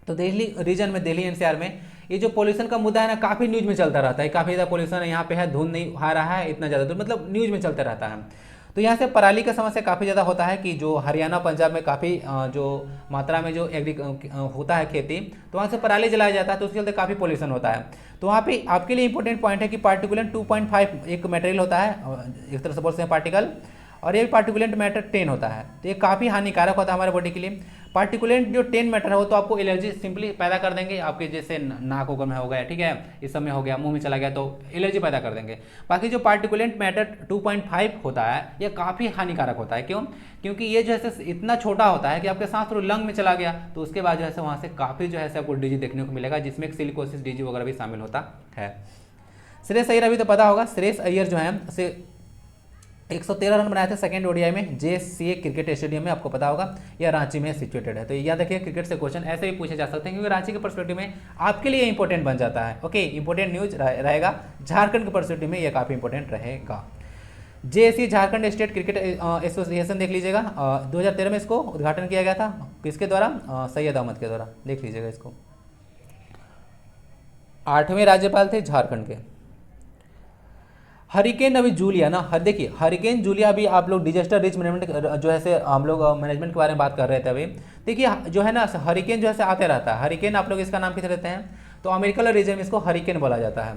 तो दिल्ली रीजन में, दिल्ली NCR में ये जो पोल्यूशन का मुद्दा है ना, काफ़ी न्यूज़ में चलता रहता है। काफ़ी ज़्यादा पोल्यूशन है यहाँ पे है, धुंध नहीं आ रहा है इतना ज़्यादा, तो मतलब न्यूज़ में चलता रहता है। तो यहाँ से पराली का समस्या काफ़ी ज़्यादा होता है कि जो हरियाणा पंजाब में काफ़ी जो मात्रा में जो होता है खेती, तो वहाँ से पराली जलाया जाता है, तो उसके चलते काफ़ी पोल्यूशन होता है। तो वहाँ पे आपके लिए इंपॉर्टेंट पॉइंट है कि पार्टिकुलेंट 2.5 एक मटेरियल होता है, एक तरह से बोलते हैं पार्टिकल, और ये पार्टिकुलेंट मैटर 10 होता है। तो ये काफ़ी हानिकारक होता है हमारे बॉडी के लिए। पार्टिकुलेंट जो 10 मैटर हो तो आपको एलर्जी सिंपली पैदा कर देंगे, आपके जैसे नाक वगैरह में हो गया, ठीक है, इस सब में हो गया, मुंह में चला गया तो एलर्जी पैदा कर देंगे। बाकी जो पार्टिकुलेंट मैटर 2.5 होता है ये काफ़ी हानिकारक होता है। क्यों? क्योंकि ये जो है इतना छोटा होता है कि आपके सांस थ्रू लंग में चला गया, तो उसके बाद जो है वहाँ से काफ़ी जो है आपको डिजीज देखने को मिलेगा, जिसमें एक सिलिकोसिस डिजीज वगैरह भी शामिल होता है। श्रेयस अय्यर अभी तो पता होगा, श्रेयस अय्यर जो है 113 रन बनाए थे सेकेंड ODI में JCA क्रिकेट स्टेडियम में, आपको पता होगा यह रांची में सिचुएटेड है। तो याद रखिए क्रिकेट से क्वेश्चन ऐसे भी पूछे जा सकते हैं, क्योंकि रांची के पर्सपेक्टिव में आपके लिए इंपॉर्टेंट बन जाता है। ओके, इंपॉर्टेंट न्यूज रहेगा, झारखंड के पर्सपेक्टिव में यह काफ़ी इंपॉर्टेंट रहेगा। JSC Jharkhand state cricket association देख लीजिएगा, 2013 में इसको उद्घाटन किया गया था, किसके द्वारा? सैयद अहमद के द्वारा, देख लीजिएगा इसको। 8वें राज्यपाल थे झारखंड के। हरिकेन अभी जूलिया ना, देखिए हरिकेन जूलिया, अभी आप लोग डिजास्टर रिस्क मैनेजमेंट जो है से हम लोग मैनेजमेंट के बारे में बात कर रहे थे अभी। देखिए जो है ना हरिकेन जो है से आते रहता है। हरिकेन आप लोग इसका नाम किस रहते हैं? तो अमेरिकन रीजन में इसको हरिकेन बोला जाता है,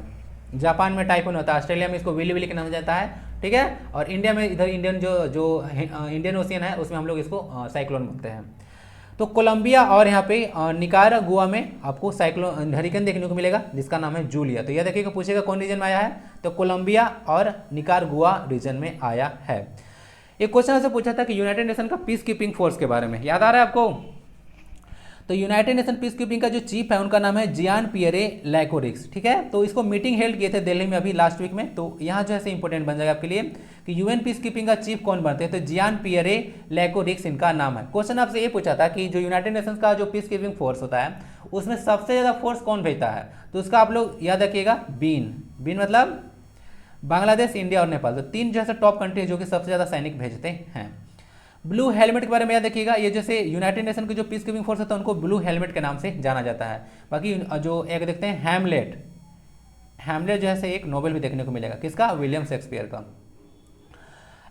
जापान में टाइफून होता है, ऑस्ट्रेलिया में इसको विली विली के नाम जाता है, ठीक है। और इंडिया में इधर इंडियन जो इंडियन ओशियन है उसमें हम लोग इसको साइक्लोन बोलते हैं। तो कोलंबिया और यहाँ पे निकारागुआ में आपको साइक्लोन हरिकेन देखने को मिलेगा जिसका नाम है जूलिया। तो यह देखिएगा पूछेगा कौन रीजन में आया है, तो कोलंबिया और निकारागुआ रीजन में आया है। एक क्वेश्चन आपसे पूछा था कि यूनाइटेड नेशन का पीस कीपिंग फोर्स के बारे में, याद आ रहा है आपको? तो यूनाइटेड नेशन पीस कीपिंग का जो चीफ है उनका नाम है जियान पियरे लैकोरिक्स, ठीक है। तो इसको मीटिंग हेल्ड किए थे दिल्ली में अभी लास्ट वीक में। तो यहाँ जो है इंपॉर्टेंट बन जाएगा आपके लिए कि यूएन पीस कीपिंग का चीफ कौन बनते हैं, तो जियान पियरे लैकोरिक्स इनका नाम है। क्वेश्चन आपसे ये पूछा था कि जो यूनाइटेड नेशन का जो पीस कीपिंग फोर्स होता है उसमें सबसे ज़्यादा फोर्स कौन भेजता है, तो उसका आप लोग याद रखिएगा बीन मतलब बांग्लादेश, इंडिया और नेपाल। तो तीन जो है टॉप कंट्री जो कि सबसे ज़्यादा सैनिक भेजते हैं। ब्लू हेलमेट के बारे में याद देखिएगा, ये जैसे यूनाइटेड नेशन के जो पीस कीपिंग फोर्स होता है उनको ब्लू हेलमेट के नाम से जाना जाता है। बाकी जो एक देखते हैं हैमलेट जो है एक नोबेल भी देखने को मिलेगा, किसका? विलियम शेक्सपियर का।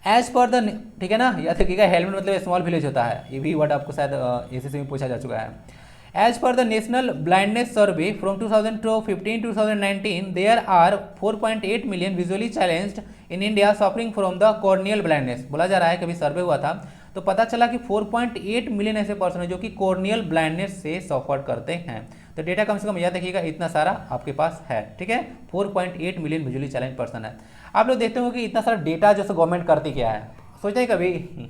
एज पर द, ठीक है ना, याद रखिएगा हेलमेट मतलब स्मॉल विलेज होता है, ये भी वर्ड आपको शायद एसएससी में पूछा जा चुका है। As per the National Blindness Survey from 2015 to 2019, there are 4.8 million visually challenged in India suffering from the corneal blindness। बोला जा रहा है कि अभी सर्वे हुआ था तो पता चला कि 4.8 मिलियन ऐसे पर्सन है जो कि कॉर्नियल ब्लाइंडनेस से सफर करते हैं। तो डेटा कम से कम याद रखिएगा इतना सारा आपके पास है, ठीक है। 4.8 मिलियन विजुअली चैलेंज पर्सन है। आप लोग देखते हो कि इतना सारा डेटा जैसे गवर्नमेंट करती क्या है, सोचा है कभी?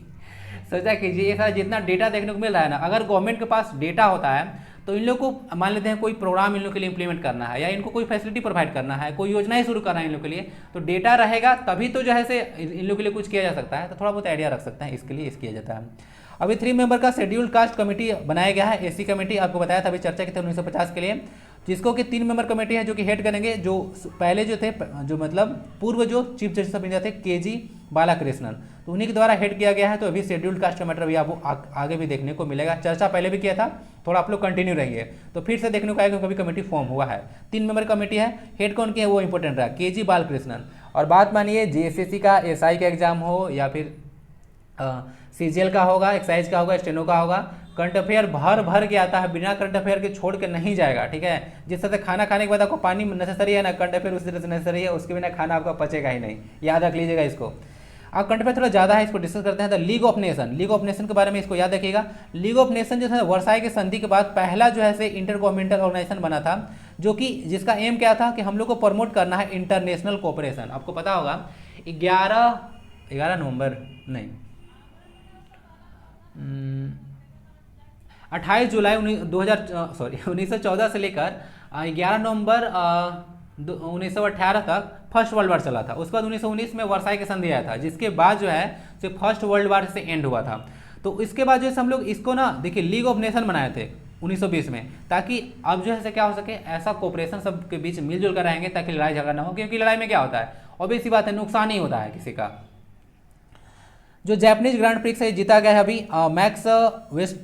सोचा कीजिए ये सारा जितना डेटा देखने को मिल रहा है ना, अगर गवर्नमेंट के पास डेटा होता है तो इन लोग को मान लेते हैं कोई प्रोग्राम इन लोग के लिए इंप्लीमेंट करना है या इनको कोई फैसिलिटी प्रोवाइड करना है, कोई योजनाएं शुरू करना है इन लोग के लिए, तो डेटा रहेगा तभी तो जो है से इन लोग के लिए कुछ किया जा सकता है। तो थोड़ा बहुत आइडिया रख सकते हैं, इसके लिए किया जाता है। अभी 3 मेंबर का शेड्यूल्ड कास्ट कमेटी बनाया गया है, एसी कमेटी, आपको बताया था अभी चर्चा की थी 1950 के लिए, जिसको कि 3 मेंबर कमेटी है जो कि हेड करेंगे, जो पहले जो थे जो मतलब पूर्व जो चीफ जस्टिस ऑफ इंडिया थे केजी बालाकृष्णन, तो उन्हीं के द्वारा हेड किया गया है। तो अभी शेड्यूल्ड कास्ट का मैटर भी आपको आगे भी देखने को मिलेगा, चर्चा पहले भी किया था, थोड़ा आप लोग कंटिन्यू रहिए तो फिर से देखने को आएगा कभी कमेटी फॉर्म हुआ है। 3 मेंबर कमेटी है, हेड कौन की है वो इंपॉर्टेंट रहा, केजी बालाकृष्णन। और बात मानिए जेएसएससी का एसआई का एग्जाम हो या फिर सीजीएल का होगा, एक्साइज का होगा, स्टेनो का होगा, करंट अफेयर भर के आता है, बिना करंट अफेयर के छोड़ के नहीं जाएगा, ठीक है। जिस तरह से खाना खाने के बाद आपको पानी नेसेसरी है ना, करंट अफेयर उसी तरह से नेसेसरी है, उसके बिना खाना आपका पचेगा ही नहीं, याद रख लीजिएगा इसको। अब करंट अफेयर थोड़ा ज़्यादा है, इसको डिस्कस करते हैं। तो लीग ऑफ नेशन के बारे में इसको याद रखिएगा। लीग ऑफ नेशन जो है वर्साई की संधि के बाद पहला जो है इंटर गवर्नमेंटल ऑर्गेनाइजेशन बना था, जो कि जिसका एम क्या था कि हम लोग को प्रमोट करना है इंटरनेशनल कोऑपरेशन। आपको पता होगा 11 नवंबर नहीं 28 जुलाई 1914 से लेकर 11 नवंबर 1918 तक फर्स्ट वर्ल्ड वार चला था। उसके बाद 1919 में वर्साई की संधि आया था, जिसके बाद जो है सिर्फ फर्स्ट वर्ल्ड वार से एंड हुआ था। तो इसके बाद जो है हम लोग इसको ना देखिए लीग ऑफ नेशन बनाए थे 1920 में, ताकि अब जो है क्या हो सके, ऐसा कोऑपरेशन सब के बीच मिलजुल कर रहेंगे ताकि लड़ाई झगड़ा ना हो, क्योंकि लड़ाई में क्या होता है, ऑब्वियस सी बात है, नुकसान ही होता है किसी का। जो जैपनीज ग्रैंड प्रिक्स है जीता गया है अभी मैक्स वेस्ट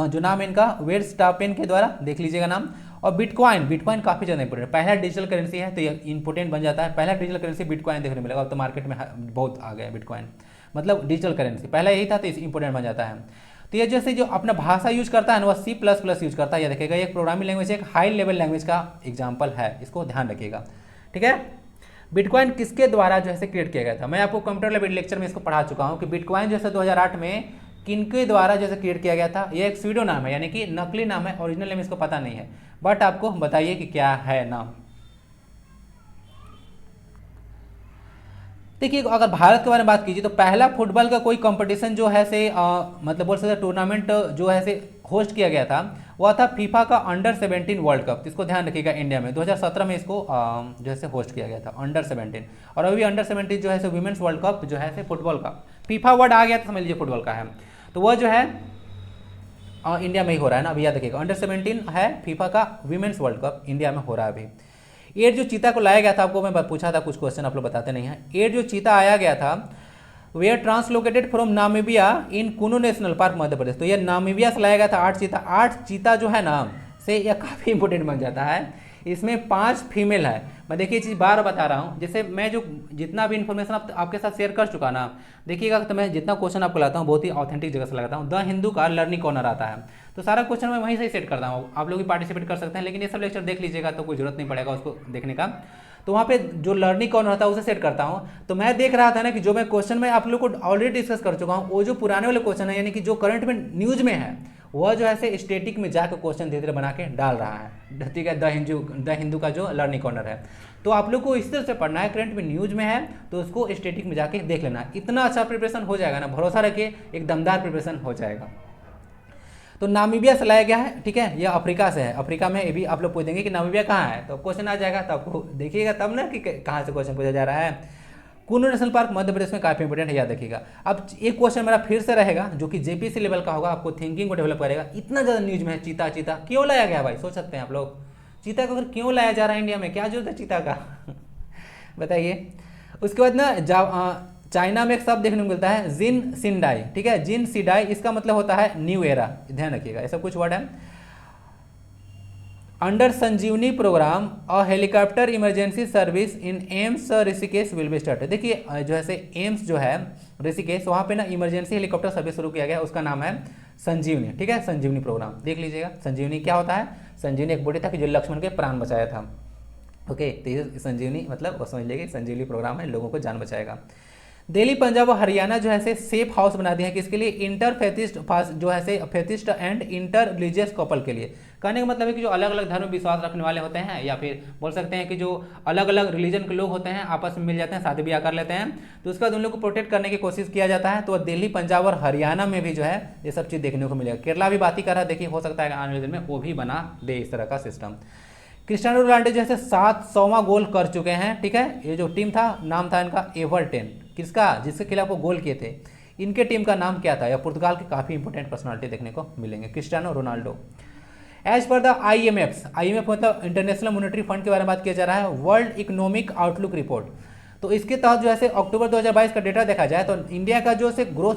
जो नाम है इनका वेस्टस्टापेन के द्वारा, देख लीजिएगा नाम। और बिटकॉइन काफ़ी ज़्यादा इंपॉर्टेंट, पहला डिजिटल करेंसी है तो ये इंपॉर्टेंट बन जाता है। पहला डिजिटल करेंसी बिटकॉइन देखने मिलेगा, अब तो मार्केट में बहुत आ गया बिटकॉइन, मतलब डिजिटल करेंसी पहला यही था तो इंपॉर्टेंट बन जाता है। तो ये जैसे जो अपना भाषा यूज करता है ना, वह C++ यूज करता है, ये देखिएगा एक प्रोग्रामिंग लैंग्वेज, एक हाई लेवल लैंग्वेज का एग्जाम्पल है, इसको ध्यान रखिएगा, ठीक है। बिटकॉइन किसके द्वारा जो है क्रिएट किया गया था, मैं आपको कंप्यूटर लैब लेक्चर में इसको पढ़ा चुका हूँ कि बिटकॉइन जो है 2008 में किनके द्वारा जैसे क्रिएट किया गया था। ये एक स्यूडो नाम है, यानी कि नकली नाम है, ओरिजिनल नेम इसको पता नहीं है, बट आपको बताइए कि क्या है नाम। देखिए अगर भारत के बारे में बात कीजिए तो पहला फुटबॉल का कोई कंपटीशन जो है मतलब बोल सकते टूर्नामेंट जो है होस्ट किया गया था, वह था फीफा का अंडर 17 वर्ल्ड कप। इसको ध्यान रखिएगा, इंडिया में 2017 में इसको जो है होस्ट किया गया था अंडर 17। और अभी अंडर 17 जो है वुमेन्स वर्ल्ड कप जो है फुटबॉल का, फीफा वर्ड आ गया तो समझ लीजिए फुटबॉल का है, तो वह जो है इंडिया में ही हो रहा है ना, अभी याद रखिएगा अंडर 17 है फीफा का वुमेन्स वर्ल्ड कप, इंडिया में हो रहा है अभी। ये जो चीता को लाया गया था, आपको मैं पूछा था कुछ क्वेश्चन आप लोग बताते नहीं हैं। ये जो चीता आया गया था वे translocated from Namibia in Kuno national park Madhya Pradesh. तो ये नामीबिया से लाया गया था 8 चीता जो है ना से यह काफ़ी इंपॉर्टेंट बन जाता है। इसमें 5 फीमेल है। मैं देखिए चीज़ बार बता रहा हूँ, जैसे मैं जो जितना भी इन्फॉर्मेशन आपके साथ शेयर कर चुका ना, देखिएगा तो मैं जितना क्वेश्चन आपको लाता हूँ बहुत ही ऑथेंटिक जगह से लगाता हूँ। द हिंदू का लर्निंग कॉर्नर आता है, तो सारा क्वेश्चन मैं वहीं से ही सेट करता हूँ, आप लोग भी पार्टिसिपेट कर सकते हैं, लेकिन ये सब लेक्चर देख लीजिएगा तो कोई जरूरत नहीं पड़ेगा उसको देखने का। तो वहाँ पे जो लर्निंग कॉर्नर होता है उसे सेट करता हूँ। तो मैं देख रहा था ना कि जो मैं क्वेश्चन में आप लोग को ऑलरेडी डिस्कस कर चुका हूँ, वो जो पुराने वाले क्वेश्चन है यानी कि जो करंट में न्यूज में है वह जो है से स्टैटिक में जाकर क्वेश्चन धीरे धीरे बना के डाल रहा है, ठीक है। द हिंदू का जो लर्निंग कॉर्नर है, तो आप लोग को इस तरह से पढ़ना है। करंट में न्यूज में है तो उसको स्टैटिक में जाके देख लेना, इतना अच्छा प्रिपरेशन हो जाएगा ना, भरोसा रखिए एक दमदार प्रिपरेशन हो जाएगा। तो नामीबिया से लाया गया है, ठीक है, यह अफ्रीका से है। अफ्रीका में ये भी आप लोग पूछेंगे कि नामीबिया कहाँ है, तो क्वेश्चन आ जाएगा, तो आपको देखिएगा तब ना कि कहाँ से क्वेश्चन पूछा जा रहा है। कुल्लू नेशनल पार्क मध्य प्रदेश में काफी इंपोर्टेंट है, याद रखिएगा। अब एक क्वेश्चन मेरा फिर से रहेगा जो कि जेपीसी लेवल का होगा, आपको थिंकिंग को डेवलप करेगा। इतना ज्यादा न्यूज में है चीता, चीता क्यों लाया गया भाई, सोच सकते हैं आप लोग, चीता को अगर क्यों लाया जा रहा है इंडिया में, क्या जरूरत है चीता का बताइए। उसके बाद ना चाइना में एक शब्द देखने को मिलता है जिन सिंडाई, ठीक है, जिन सिडाई, इसका मतलब होता है न्यू एरा, ध्यान रखिएगा, ऐसा कुछ वर्ड है। अंडर संजीवनी प्रोग्राम और helicopter emergency service in AIIMS Rishikesh will be start. देखिए जो है एम्स जो है ऋषिकेश, वहाँ पे ना इमरजेंसी हेलीकॉप्टर सर्विस शुरू किया गया, उसका नाम है संजीवनी, ठीक है, संजीवनी प्रोग्राम देख लीजिएगा। संजीवनी क्या होता है, संजीवनी एक बॉडी था कि जो लक्ष्मण के प्राण बचाया था, ओके। तो ये संजीवनी मतलब वो समझ लीजिए संजीवनी प्रोग्राम है, लोगों को जान बचाएगा। दिल्ली, पंजाब और हरियाणा जो है से सेफ हाउस बना दिए हैं, किसके लिए, इंटर फेथिस्ट जो है से फेथिस्ट एंड इंटर रिलीजियस कपल के लिए। कहने का मतलब है कि जो अलग अलग धर्म विश्वास रखने वाले होते हैं, या फिर बोल सकते हैं कि जो अलग अलग रिलीजन के लोग होते हैं, आपस में मिल जाते हैं, शादी ब्याह कर लेते हैं, तो उसके बाद उन लोग को प्रोटेक्ट करने की कोशिश किया जाता है। तो दिल्ली, पंजाब और हरियाणा में भी जो है ये सब चीज़ देखने को मिलेगा। केरला भी बात ही कर रहा है, देखिए हो सकता है आने वाले दिन में वो भी बना दे इस तरह का सिस्टम। क्रिस्टियानो रोनाल्डो जैसे 700वां गोल कर चुके हैं, ठीक है। ये जो टीम था नाम था इनका एवर्टन, किसका, जिसके खिलाफ वो गोल किए थे, इनके टीम का नाम क्या था, या पुर्तगाल की काफ़ी इंपॉर्टेंट पर्सनालिटी देखने को मिलेंगे, Cristiano Ronaldo. As per the IMF मतलब इंटरनेशनल मॉनेटरी फंड के बारे में बात किया जा रहा है, वर्ल्ड इकोनॉमिक आउटलुक रिपोर्ट। तो इसके तहत जो है अक्टूबर 2022 का डेटा देखा जाए तो इंडिया का जो से ग्रोथ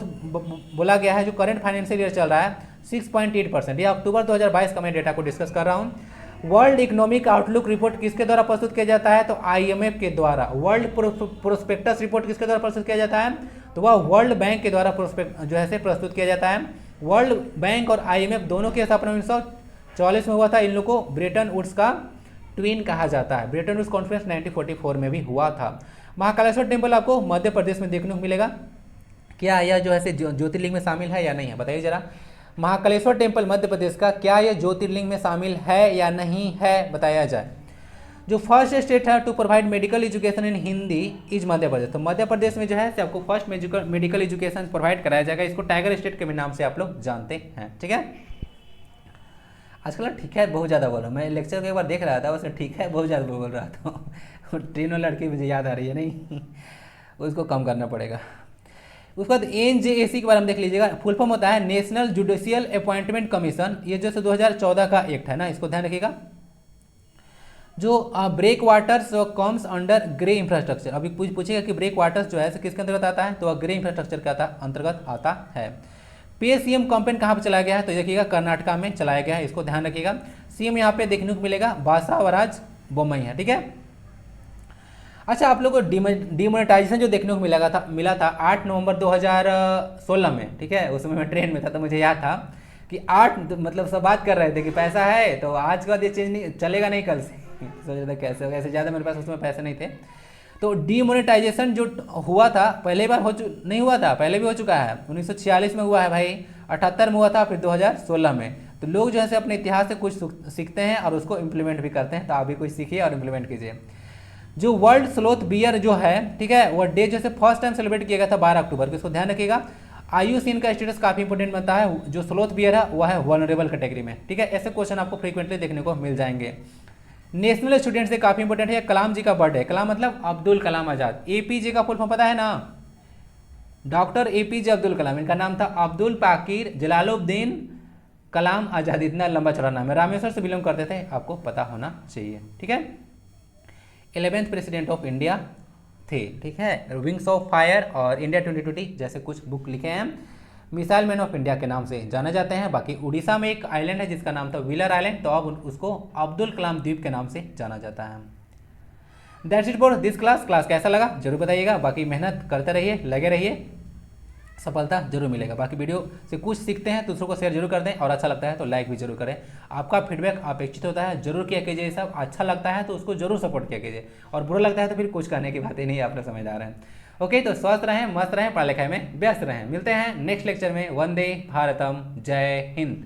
बोला गया है, जो करंट फाइनेंशियल ईयर चल रहा है 6.8%, यह अक्टूबर 2022 का मैं डेटा को डिस्कस कर रहा हूँ। वर्ल्ड इकोनॉमिक आउटलुक रिपोर्ट किसके द्वारा प्रस्तुत किया जाता है, तो IMF के द्वारा। वर्ल्ड प्रोस्पेक्टस रिपोर्ट किसके द्वारा प्रस्तुत किया जाता है, तो वह वर्ल्ड बैंक के द्वारा जो है प्रस्तुत किया जाता है। वर्ल्ड बैंक और IMF दोनों की स्थापना 1944 में हुआ था। इन लोगों को ब्रेटन वुड्स का ट्विन कहा जाता है। ब्रेटन वुड्स कॉन्फ्रेंस 1944 में भी हुआ था। महाकालेश्वर टेम्पल आपको मध्य प्रदेश में देखने को मिलेगा। क्या यह जो है ज्योतिर्लिंग में शामिल है या नहीं है, बताइए जरा। महाकालेश्वर टेम्पल मध्य प्रदेश का क्या यह ज्योतिर्लिंग में शामिल है या नहीं है, बताया जाए। जो फर्स्ट स्टेट है to provide medical education in Hindi is Madhya Pradesh. तो मध्य प्रदेश में जो है आपको फर्स्ट मेडिकल एजुकेशन प्रोवाइड कराया जाएगा। इसको टाइगर स्टेट के भी नाम से आप लोग जानते हैं, ठीक है। आजकल ठीक है बहुत ज़्यादा बोल रहा हूँ मैं, लेक्चर को एक बार देख रहा था, उसमें ठीक है बहुत ज़्यादा बोल रहा था ट्रेन वाली लड़की मुझे याद आ रही है, नहीं उसको कम करना पड़ेगा। उसके बाद NJAC के बारे में देख लीजिएगा। फुल फॉर्म होता है नेशनल जुडिशियल अपॉइंटमेंट कमीशन। ये जो 2014 का एक्ट है ना, इसको ध्यान रखिएगा। जो breakwaters comes under grey infrastructure. अभी पूछेगा कि ब्रेक वाटर्स जो है किसके अंतर्गत आता है, तो ग्रे इंफ्रास्ट्रक्चर का अंतर्गत आता है। PSCM कैंपेन कहाँ पर चलाया गया है, तो देखिएगा कर्नाटका में चलाया गया है, इसको ध्यान रखिएगा। CM यहाँ पे देखने को मिलेगा बासावराज बोम्मई है, ठीक है। अच्छा, आप लोग को डिमोनेटाइजेशन जो देखने को मिला था 8 नवंबर 2016 में, ठीक है। उसमें मैं ट्रेन में था तो मुझे याद था कि 8 मतलब सब बात कर रहे थे कि पैसा है तो आज के बाद ये चीज़ नहीं चलेगा, नहीं कल से सोच रहे थे कैसे होगा, ऐसे ज़्यादा मेरे पास उसमें पैसे नहीं थे। तो डिमोनेटाइजेशन जो हुआ था पहले बार नहीं हुआ था, पहले भी हो चुका है। 1946 में हुआ है भाई, 78 में हुआ था, फिर 2016 में। तो लोग जो है अपने इतिहास से कुछ सीखते हैं और उसको इम्प्लीमेंट भी करते हैं। तो आप भी कुछ सीखिए और इम्प्लीमेंट कीजिए। जो वर्ल्ड स्लोथ बियर जो है, ठीक है, वह डे जैसे फर्स्ट टाइम सेलिब्रेट किया गया था 12 अक्टूबर को, इसको ध्यान रखिएगा। IUCN का स्टेटस काफी इंपोर्टेंट बनता है। जो स्लोथ बियर है वह है वल्नरेबल कैटेगरी में, ठीक है। ऐसे क्वेश्चन आपको फ्रीक्वेंटली देखने को मिल जाएंगे। नेशनल स्टूडेंट से काफी इंपोर्टेंट है, कलाम जी का बर्थडे। कलाम मतलब अब्दुल कलाम आजाद। APJ का फुल फॉर्म पता है ना, डॉक्टर APJ अब्दुल कलाम। इनका नाम था अब्दुल पाकिर जलालुद्दीन कलाम आजाद। इतना लंबा चौड़ा नाम है, रामेश्वर से बिलोंग करते थे, आपको पता होना चाहिए, ठीक है। 11th प्रेसिडेंट ऑफ इंडिया थे, ठीक है। विंग्स ऑफ फायर और इंडिया 2020 जैसे कुछ बुक लिखे हैं। मिसाइल मैन ऑफ इंडिया के नाम से जाने जाते हैं। बाकी उड़ीसा में एक आइलैंड है जिसका नाम था व्हीलर आइलैंड, तो अब उसको अब्दुल कलाम द्वीप के नाम से जाना जाता है। That's it for this class कैसा लगा जरूर बताइएगा। बाकी मेहनत करते रहिए, लगे रहिए, सफलता जरूर मिलेगा। बाकी वीडियो से कुछ सीखते हैं, दूसरों को शेयर जरूर कर दें, और अच्छा लगता है तो लाइक भी जरूर करें। आपका फीडबैक अपेक्षित होता है, जरूर किया कीजिए। सब अच्छा लगता है तो उसको जरूर सपोर्ट किया कीजिए, और बुरा लगता है तो फिर कुछ कहने की बात ही नहीं, आप लोग समझदार हैं। ओके, तो स्वस्थ रहें, मस्त रहें, पढ़ाई लिखाई में व्यस्त रहें। मिलते हैं नेक्स्ट लेक्चर में। वंदे भारतम, जय हिंद।